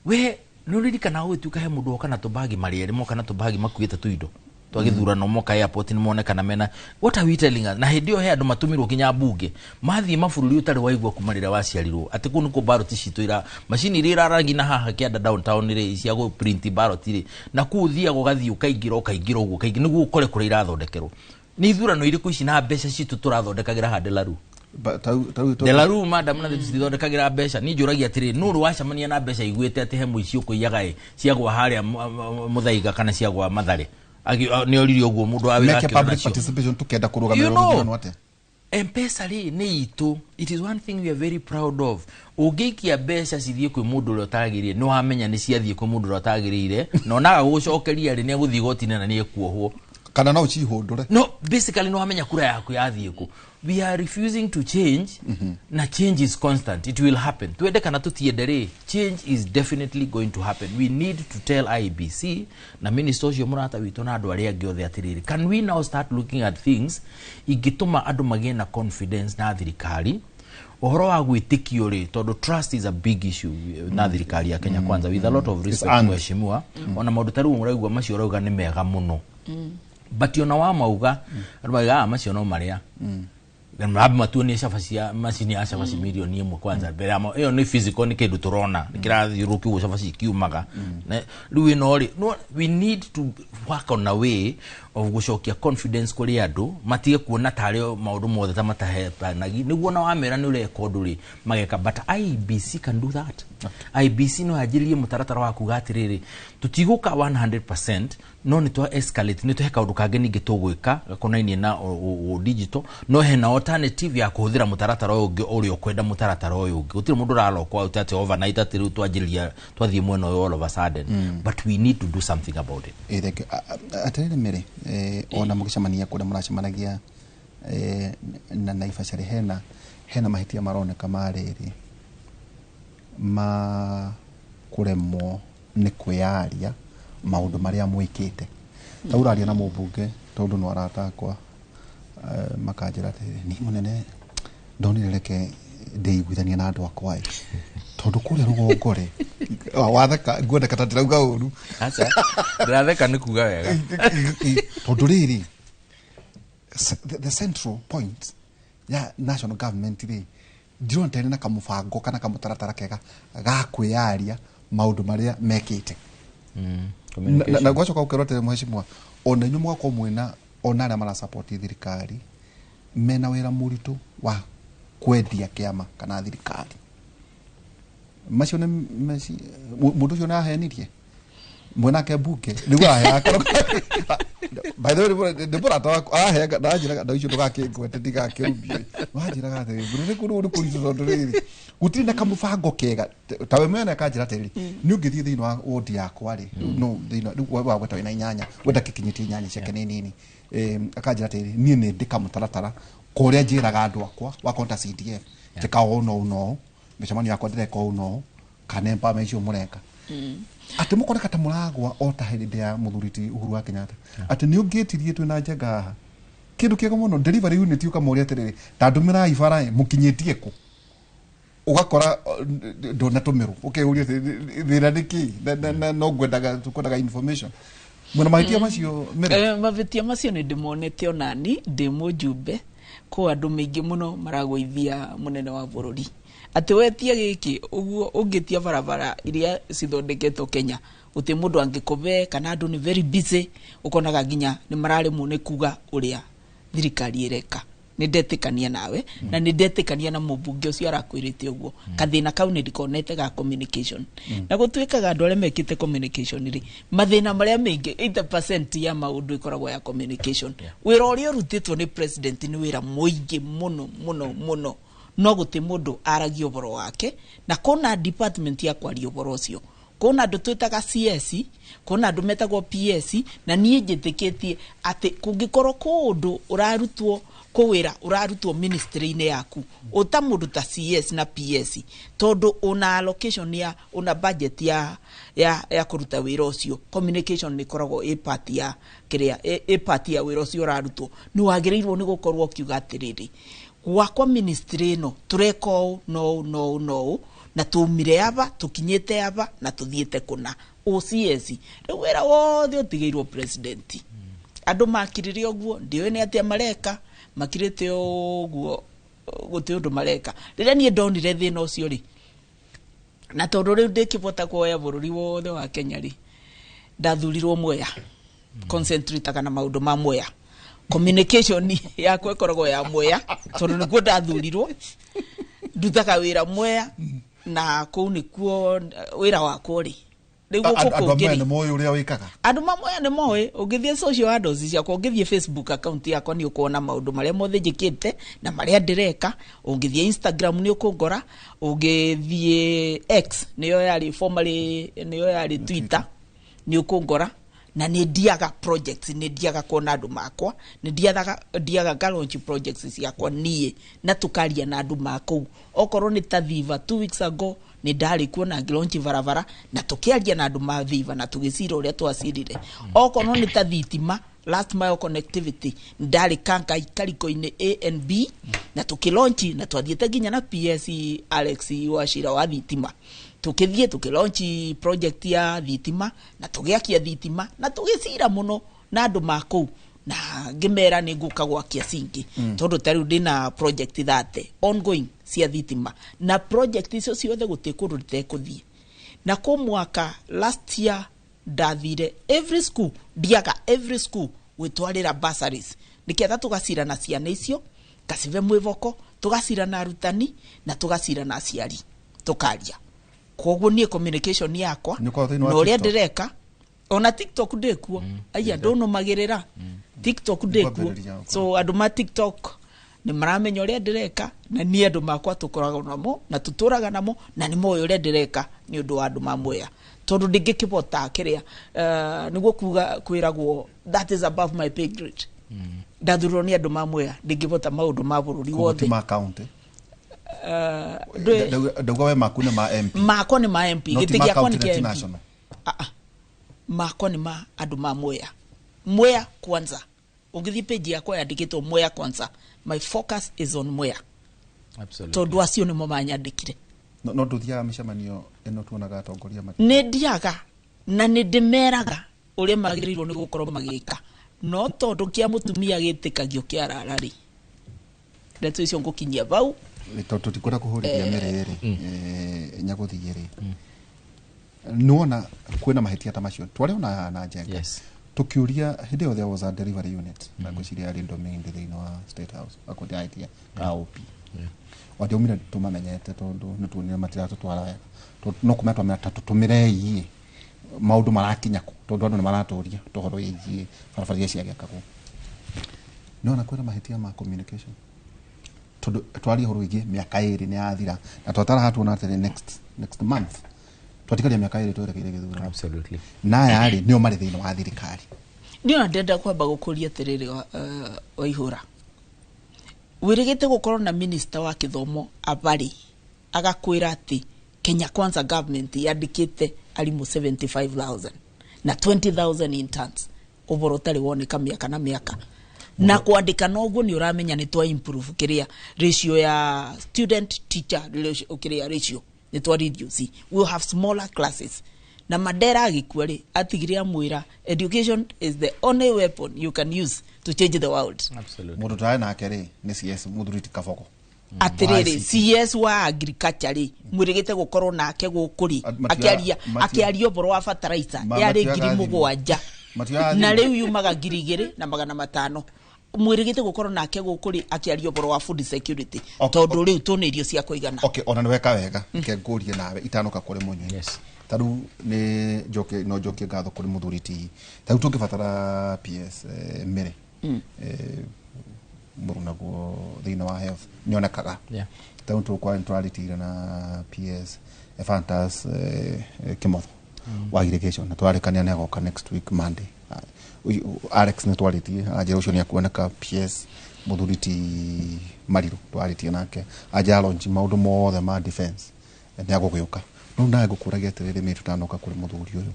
we nĩ ũririkana gũgĩtuĩka he mũndũ oka na tũbagi marĩerĩ moka na tũbagi makuĩte tũindo twagĩthurano moka airport nĩ monekana mena what are we telling us? Na hĩndĩ ĩyo he andũ matũmirwo kinya mbunge mathiĩ mabũrũri ũtarĩ waigua kuma rĩrĩa waciarirwo atĩ kũu nĩkuo ballot citũ ira macini iria irarangi na haha kĩanda downtown rĩ cia gũ print ballot rĩ na kũu thiaga ũgathiĩ ũkaingĩra ũguo kaingĩ nĩguo ũkore kũrĩa irathondekerwo nĩ ithurano irĩkũ ici na mbeca citũ tũrathondekagĩra ha Delaru madam na thithondekagĩra mbeca ni njũragia atĩrĩ nũũ wacamania na mbeca igwĩte atĩ he mũici ũkũiyaga ciagwa harĩa Mũthaiga kana ciagwa Mathare nĩ oririo ũguo mũndũ wa wĩra kĩona public participation tukenda kũrũgamĩrĩra mũthurano atĩa M-Pesa rĩ nĩ itũ. It is one thing we are very proud of. Ũngĩikia mbeca cithiĩ kwĩ mũndũ ũrĩa ũtagĩrĩire nĩ wamenya nĩ ciathiĩ kwĩ mũndũ ũrĩa ũtagĩrĩire na onaga gũcokeria rĩ nĩ egũthiĩ igoti-inĩ na nĩ ekuohwo kana no cihũndũre no basically no wamenya kura yaku yathiĩ kũ. We are refusing to change na change is constant. It will happen. Tuende kana tutiendere, change is definitely going to happen. We need to tell IBC na minister ũcio mũrata witũ na andũ arĩa angĩ othe atĩrĩrĩ, can we now start looking at things ingĩtũma andũ magĩe na confidence na thirikari ũhoro wa gwĩtĩkio rĩ tondũ trust is a big issue na thirikari ya Kenya kwanza with a lot of respect mheshimiwa ona maũndũ tarĩu mũraigua macio ũrauga nĩ mega mũno but ona wa mauga andũ mauga macio no marĩa Mrabi matuoni shafasia mashini ya shafasi milioni ĩmwe kwanza mbere amo iyo ni physical ni kindu turona kirathirũki gũ shafasi kiumaga rĩu no we need to work on a way of gũcokia confidence kũrĩ andũ matige kuona tarĩ maũndũ mothe ta matahepanagi nĩguo na wamera nĩ record rĩ mageka but IBC can do that. IBC no ajirie mũtaratara wa kuga atĩrĩrĩ tutigũka 100% no nĩ twa escalate nĩ tũheka ũndũ kangĩ ningĩ tũgwĩka gakonainie na digital no hena alternative ya kuhũthĩra mũtaratara ũyũ ũrĩa ũkwenda mũtaratara ũyũ ũngĩ gũtirĩ mũndũ ũralokwa ũtati overnight atĩ rĩu twanjĩria twathiĩ mwena ũyũ all of a sudden but we need to do something about it. Atĩrĩrĩ mĩrĩ ona mũgĩcemania kũrĩa mũracemanagia na Naivasha hena mahĩtia maroneka marĩrĩ ma kũremwo nĩ kwĩyaria maũndũ marĩa mwĩkĩte ta ũraria na mũmbunge tondũ no aratakwa makanjĩra atĩ ni mũnene ndonire reke ndeiguithania na andũ akwa tondũ kũrĩa rũgongo rĩ watheka ngwendeka ta ndĩrauga ũru aca ndĩratheka nĩ kuga wega tondũ rĩrĩ the central point ya national government rĩ ndirona tene na kamũbango kana kamũtaratara kega ga kwĩyaria maũndũ marĩa mekĩte na gwacoka ũkerwo mheshimiwa ona inyuĩ mũgakorwo mwĩna ona arĩa marasupport thirikari mena wĩra mũritũ wa kwendia kĩama kana thirikari macio nĩ mũndũ ũcio nahenirie mwenake mbunge nĩguo ahea by the way the mũrata wakwa ahea ndanjĩraga ndau icio ndũgakĩngwete ndigakĩrubio wanjĩraga atĩrĩ mbũrĩ kũrĩ ũrĩ kũritũ tondũ rĩrĩ gũtirĩ na kamũbango kega ta we mwene kanjĩra atĩrĩ nĩ ũngĩthiĩ thĩinĩ wa wodi yakwa rĩ no thĩinĩ wa gweta wĩna inyanya wenda kĩkinyĩtie inyanya ciake nĩ nini akanjĩra atĩrĩ niĩ nĩ ndĩ kamũtaratara kũrĩa njĩraga andũ akwa wakonta CDF tĩka no mĩcemanio yakwa ndĩreka no kana empowerment icio mũreka atĩ mũkoneka ta mũragwa o ta hĩndĩ ya mũthuriti Uhuru wa Kenyatta atĩ nĩ ũngĩtirie twĩna njenga haha kĩndũ kĩega mũno delivery unit ũkamũria atĩrĩrĩ ta ndũmĩra ibara mũkinyĩtie kũ ugakora ndonatũmĩrwo ũkeuria thĩna nĩ kĩ no ngwendaga information mwena mahĩtia macio mahĩtia macio nĩ ndĩmonete onani ndĩ mũjumbe kwa andũ maingĩ mũno maragũithia mũnene wa bũrũri atĩ wetia gĩkĩ ũguo ũngĩtia barabara iria cithondeketwo Kenya uti mundu angikobe kana andu ni very busy ukonaga ginya ni marare mu ne kuga uria thirikari ireka ni ndetikania nawe na ni ndetikania na mubunge ucio arakwirite uguo kathina kau ni ndikonete ga communication na gutwikaga andu aria mekite communication ri mathina maria maingi 80% ya maundu ikoragwo ya communication wira uria urutitwo ni president ni wira muingi muno no guti mundu aragio boro wake na kona department ya kwaria boro ucio kona andu twitaga CS kona andu metagwo PS na nie njitikitie ati kungikorwo kundu urarutwo kuwira urarutwo ministry-ine yaku uta mundu ta CS na PS tondu una allocation ya una budget ya kuruta wira ucio communication ni koragwo a part ya wira ucio urarutwo ni wagirirwo ni gukorwo kiuga atiriri gwakwa ministry no tureko no na tumire aba tukinyete aba na tuthiete kuna OCS wira wothe utigeirwo president andu makirire oguo ndiwe ni atia mareka makirite oguo guti undu mareka riria nie ndonire thina ucio ri na tondu riu ndikivota kuoya bururi wothe wa Kenya ri ndathurirwo Mwea concentrate kana maundu ma Mwea communication yakwa ikoragwo ya Mwea tondu niguo ndathurirwo ndutaga wira Mwea na kuu nikuo wira wakwa ri andu mamwe ni moe ungithie social handles ciakwa ungithie Facebook account yakwa ni ukuona maundu maria mothe njikite na maria ndireka ungithie Instagram ni ukungora ungithie X niyo yari formerly niyo yari Twitter ni ukungora na ni ndiaga projects ni ndiaga kuona andu makwa ni ndiaga launch projects ciakwa nie na tukaria na andu makuu okorwo ni ta Viva 2 weeks ago ni ndari kuona launch varavara na tukiaria na andu ma Viva na tugisira uria twacirire okorwo ni ta thitima last mile connectivity ndari kanka ikariko-ine A and B na tukilaunch na twathiete ginya na PS Alex Wachira wa thitima tukithie tukilaunch project ya thitima na tugiakia thitima na tugisira muno na andu makuu na ngimera ni nguka gwakia singi tondu tariu ndina project thate ongoing cia thitima na project icio ciothe gutikundu ritekuthie na ku mwaka last year ndathire every school witwarira bursaries niketha tugacira na ciana icio kasive mwivoko tugacira na arutani na tugacira na aciari tukaria koguo nie communication yakwa no uria ndireka ona TikTok ndekuo aya ndono magirira TikTok ndekuo so andu ma TikTok ni maramenya uria ndireka na nie andu makwa tukoraga namo na tuturaga namo na ni moyo uria ndireka ni undu wa andu ma Mwea tondu ndingikivota kiria niguo kuga kwiragwo that is above my pay grade ndathurwo ni andu ma Mwea ndingivota maundu ma bururi wothe ma county ndauga we makune ma MP makwa ni ma MP gitigia kwa ni kia makwa ni ma andu ma Mwea kwanza ungithi page yakwa yandikitwo Mwea kwanza my focus is on Mwea absolutely tondu acio ni mo manyandikire no nduthiaga micemanio eno tuonaga atongoria ni ndiaga na ni ndimeraga uria magirirwo ni gukorwo magika no tondu kia mutumia gitikagio kia rarari ndeto icio ngukinyia bau tutikura kuhurithia miriri nyaguthigiri nuona kwina mahitia ta macio twariona na Njenga tukiuria hindi yothe was a delivery unit na ngwiciria ari domain thini wa State House akodia idea KOP wadi umire tumamenyete tondu nituonire matira tutwara no kumetwa meta tutumire iyi maundu marakinya tondu andu ni maraturia tohoro iyi farafari cia giakago nona kwina mahitia ma communication tondu twari horo igi miaka iri ni yathira na twatara hatuona ati next month twatikaria miaka iri twerekeire githura absolutely na yari nio mari thini wa thirikari ndio ndenda kwamba gukuria tiriri wa ihura wirigite gukorwo na minister wa kithomo abari agakwira ati Kenya Kwanza government yandikite alimu 75,000 na 20,000 interns uborotari woneka miaka na miaka na kuandika noguo ni uramenya ni twa improve kiria ratio ya student teacher kiria ratio ni twa reduce we have smaller classes na madera agikwari atigiria mwira education is the only weapon you can use to change the world absolutely mudu twae na kere ni CS Mudhuriti Kavoko atiriri CS wa agriculture mwirigite gukorwo nake gukuri akiaria boro wa fertilizer yari 7,000 na riu yumaga 2,500 mwirigite gukorwo nake gukuri akiaria boro wa food security tondu riu tune irio cia kuigana. Okay, ona niweka wega nkengurie nawe itanuka kuri munyu. Yes. Taru ni joke ngatho kuri muthuriti. Taru tungibatara PS mere. Murunaguo thina wa health nyonekaga. Yeah. Taru tukwa intwalitira na PS Fantas Kimotho wa irrigation na twarikania negoka next week Monday. Alex ne twalitie aje ucio ni akuoneka PS muthuriti Mariru twalitie nake aje launch maundu mothe ma defense ni aguguyuka no ndaye gukuragia tiriri mi tutanoka kuri muthuri uyu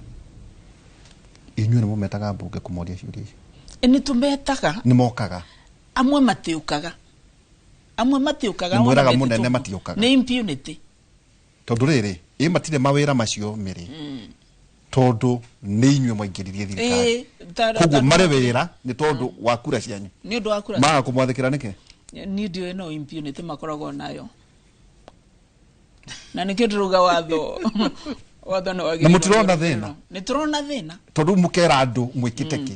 inyuĩ nĩ mumetaga mbunge kumoria ciũria icio ni tumetaga ni mokaga amwe matiukaga mwiraga munene matiukaga ni impunity tondu riri matire mawira macio miri tondu ni inyuĩ mwaingĩririe thirikari koguo marĩ wĩra nĩ tondu wa kura cianyu ni undu wa kura maga kumwathĩkĩra nĩkĩ ni ndio no impunity makoragwo nayo na nĩkĩo turuga watho no wagi na mutirona thĩna ni turona thĩna tondu mukera andu mwĩkĩte kĩ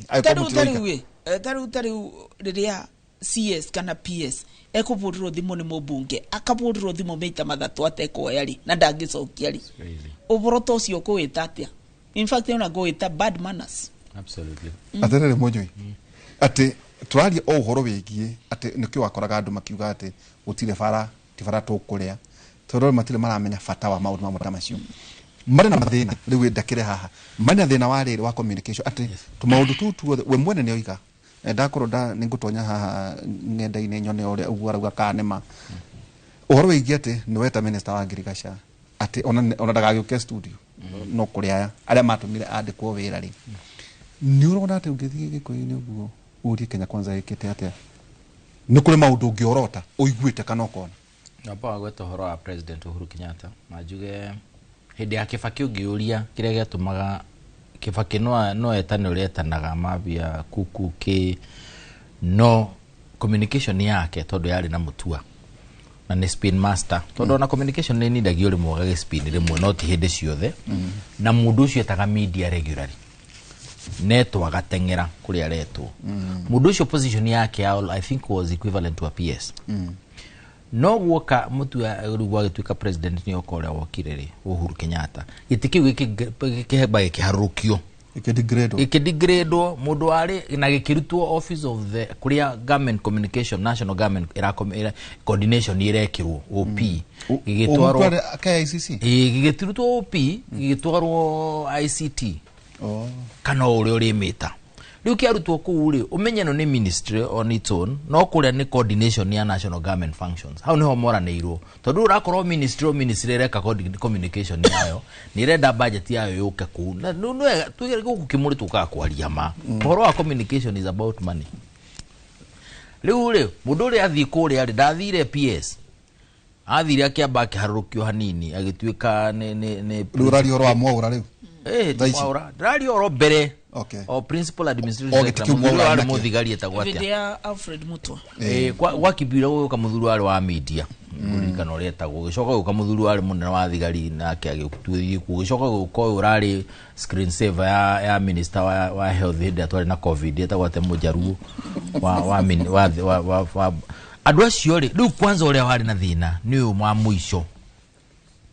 tariu riria CS kana PS ekubudiro thimo ni mubunge akabudiro thimo meita mathatu atekoya ri na ndangicokia ri uboroto ucio kuwita atia. In fact you go with bad manners. Absolutely. Aterere mojoi ati twaria o uhoro wigie ati nikio wakoraga andu makiuga ati gutire bara ti bara tukuria tondu matire maramenya fata wa maundu mamwe tamacio mari na mathina riu ndakire haha mari na thina wa riri wa communication ati tumaundu tu we mwene ni oiga ndakorwo ningutonya haha ngenda-ini nyone uria uguarauga kanema uhoro wigie ati ni weta minister wa agriculture ati ona ndagagiuke studio no kuria aya aria matumire andikwo wira ri ni urona ati ungithie gikoini uguo urie Kenya Kwanza ikite atia ni kuri maundu ungiorota uiguite kana ukona napa gweta horo wa President Uhuru Kenyatta majuge hindi ya Kibaki ungiuria kiria giatumaga Kibaki no etane uria etanaga mabia kuku ki no communication yake tondu yari na mutua na ni spin master tondu na communication ni ndagio ri mwaga spin rimwe no ti hindi ciothe na mundu ucio etaga media regularly neto agatengera kuri aretwo mundu ucio position yake I think was equivalent to a PS no guoka mutua rugwa gituika president ni okore wokireri Uhuru Kenyatta gitikiu gikiheba gikiharukio ikidegrade mundu ari na gikirutwo office of the kuria government communication national government coordination irekirwo OP gigitwarwo KICC gigitirutwo OP gigitwarwo ICT kana uri meta riu kiarutwo ku ri umenye no ni ministry on its own no kuria ni coordination ya national government functions hau niho moraneirwo tondu urakorwo ministry reka communication yayo ni renda budget yayo yuke ku na no twigere gukimuri tuka kwaria ma horo wa communication is about money riu mundu ri athi kuri ari ndathire PS athire akiamba kiharurukio hanini agituika ni rurari horo wa mwaura riu mwaura rari horo mbere okay o principal administration secretary muthigari etagwo atia Video Alfred Mutwa kwa kibira uka muthuru wari wa media kana uri etagwo gicoka uka muthuru wari munene wa thigari nake agikutuithie ku gicoka uko urari screen saver ya minister wa health hinde atwari na covid etagwo ate mujaru wa andu acio ri riu kwanza uria wari na thina ni umwa muico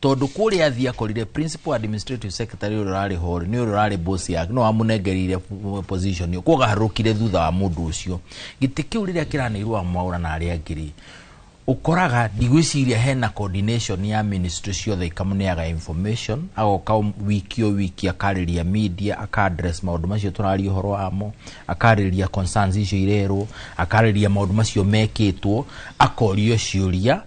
tondu kuri athia korire principal administrative secretary urari hori ni urari boss yake no amunengerire position yo kugaharukire thutha wa mundu ucio gitikiu riria kiranirwa mwaura na ari angiri ukoraga digwiciria hena coordination ya ministry ciothe ikamuneaga information agoka wiki akariria media aka-address maundu macio turari horo amo akariria concerns icio irero akariria maundu macio mekitwo akorio ciuria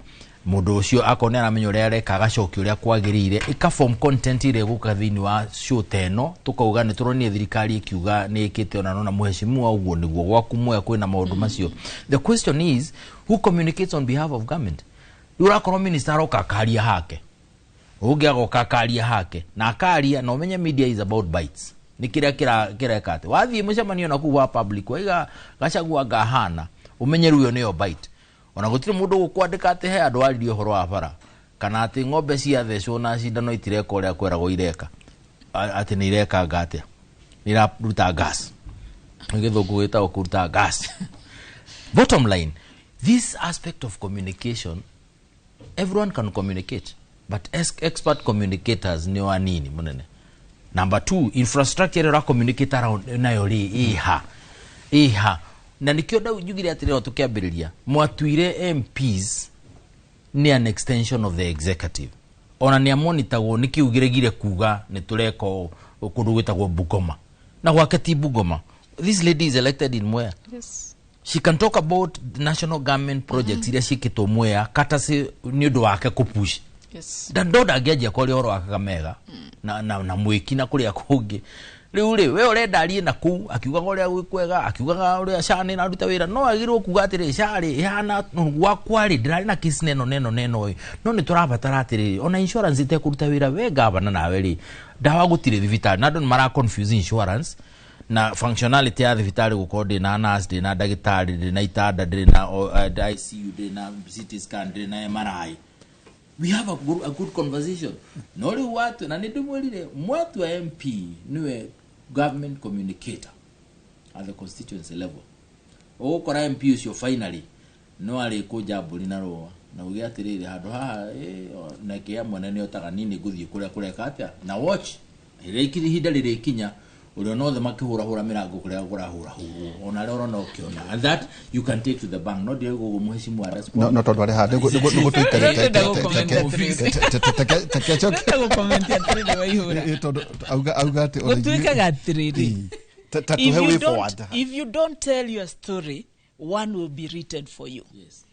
mundu ucio akone aramenya uria areka agacokia uria kwagirire ika-form content ire guka thini wa show teno tukauga ni turonie thirikari ikiuga ni ikite ona no na muheshimiwa uguo niguo gwaku moya kwina maundu macio. The question is who communicates on behalf of government? Urakorwo minister okakaria hake ugi agokakaria hake na akaria na umenye media is about bites ni kira kate wathie mucemanio na kuwa public waiga gacagua ngahana umenye ruyo niyo bite ona gutire mundu gukwandika ati he andu aririo horo wa bara kana ati ng'ombe cia thecwo na cindano itireka uria kweragwo ireka ati ni ireka ngate niraruta gas githungu gitagwo kuruta gas. Bottom line, this aspect of communication, everyone can communicate, but expert communicators ni wanini munene. Number 2, infrastructure ra communicate around nayo ri iha na nikio da ujugire atireo tukiambiriria mwatuire MPs ni an extension of the executive. Ona ni amonitagwo nikiugiregire kuga ni tureko kundu gwitagwo Bungoma na gwakati Bungoma. This lady is elected in Mwea. Yes. She can talk about the national government projects iria cikitwo Mwea kata si ni undu wake kupush. Yes. Ndoda ngeje kori horo akagamega na mwiki na kuria kungi. Riu ri we urenda arie na ku akiuga goria gwikwega akiuga uria shani na ruta wira no agirwo kuga atiri shari ihana gwa kwari ndirari na kisi neno no ni turabatara atiri ona insurance ite kuruta wira we gavana nawe ri dawa gutire thibitari na ndon mara confuse insurance na functionality ya thibitari gukorwo na nurse ndi na dagitari ndi na itanda ndi na ICU ndi na CT scan ndi na MRI. We have a good conversation. Nori watu na ndimwelire mwatu wa MP niwe government communicator at the constituency level. Kora MP ucio finally no ari kuja buri na roa na ugi atirire handu haha na kia mwana ni otaga nini guthie kureka atia na watch irekiri hinda rirekinya urio no the makihura mirango kuria kurahura ona lero no kiona, and that you can take to the bank no dio go muheshimu arrest no tondu ari hande gutuikare if you don't tell your story, one will be written for you. Yes.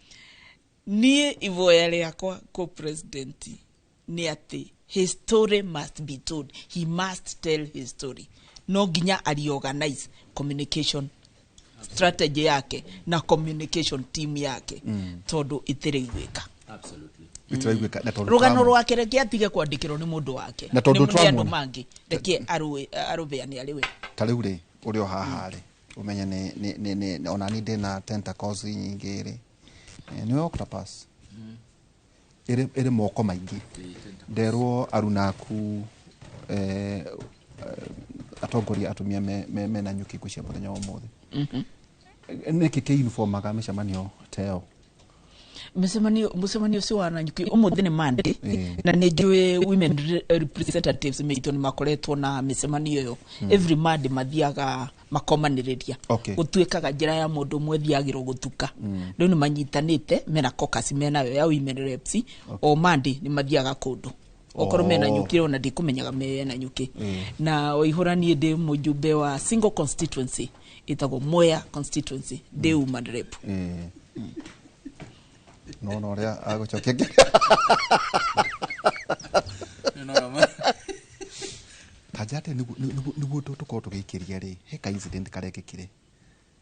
Ni ivoyale yakwa ko president ni ati his story must be told. He must tell his story. No ginya aliorganize communication strategy yake na communication team yake todo itireigwika. Absolutely. Itireigwika na todo rugano rwake reke atige kwandikirwo ni mundu wake na todo tramwe mangi reke arubeani aliwe tariu ri urio haha ri umenya ni ona ni ndina tentacles nyingi ri ni okra pass ere moko maingi nderwo arunaku atongoria atumia me na nyuki kucia muthenya omothe niki ke uniform magamesha manio teo musemanio si wana nyuki omothe ni Monday na nejwe women representatives meito ni makoretwo na misemanio yo every Monday mathiaga makomaniriria gutuikaga njira ya mundu mwethiagirwo gutuka riu ni manyitanite mena caucus mena yo ya women reps o Monday ni mathiaga kundu okoro mena nyuki ona ndikumenyaga mena nyuki na oihurani ndi mujumbe wa single constituency itago Mwea constituency de women rep no ria agochokia tajate nigu tuko tugikiria ri he ka incident karekekire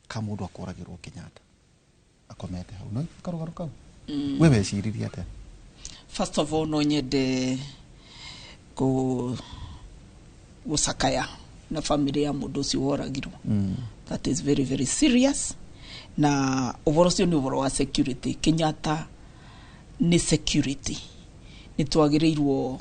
ka mundu akoragirwo Kenyatta akomete hau no karugaru kau wewe ciriria ate. First of all, no nyende gusakaya na familia ya mundu ucio woragirwo. That is very very serious. Na ovoro cio ni ovoro wa security. Kenyatta ni security. Ni twagirirwo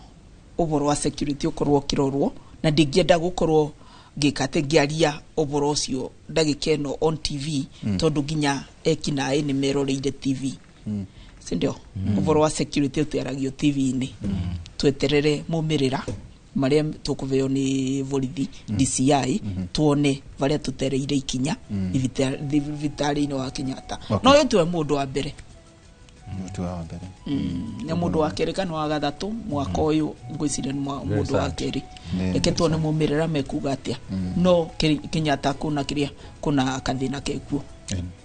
ovoro wa security ukorwo kirorwo na ndingienda gukorwo gikate giaria ovoro cio ndagikeno on TV tondu ginya ekina ni meroreire TV. Sindio ovoro wa security utiaragio TV-ini tweterere mumirira maria tukuveo ni volithi DCI tuone varia tutereire ikinya vitari-ini wa Kenyatta no yo tuwe mundu wa mbere na mundu wa keri kana wa gathatu mwaka uyu ngwiciria ni mundu wa keri reke tuone mumirira mekuga atia no Kenyatta kuna kathina kekuo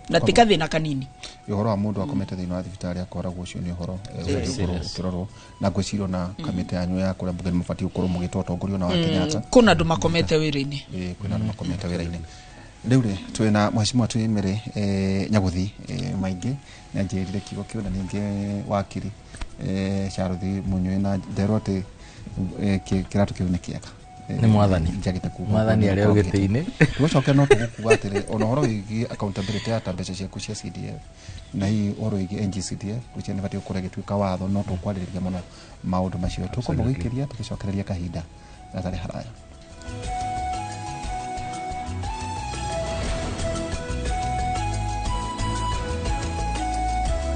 na tikathina kanini ihoro wa mundu akomete thina wa thibitari akoragwo ucio ni ihoro kirorwo na ngwiciro na kamite yanyu ya kuria mbugeni mufati ukorwo mugitotongorio na wa Kenyatta kuna ndu makomete wira-ini kuna ndu makomete wira-ini riu ri twina mheshimiwa twimere nyaguthi maingi na njirire kigo kiu na ninge wakiri Sharuthi Munywe na nderote kiratu kiu ni kiega Nĩ mwathani. njagĩte kuuga Mwathani arĩ o gĩtĩ-inĩ. Tũgũcokia no tũgũkuga atĩrĩ ona ũhoro wĩgiĩ accountability ya mbeca ciaku cia CDF na hii ũhoro wĩgiĩ NGCDF gũtirĩ nĩ batiĩ gũkorwo ĩgĩtuĩka watho no tũkwarĩrĩria mũno maũndũ macio tũkũmũgĩikĩria tũgĩcokereria kahinda gatarĩ haraya.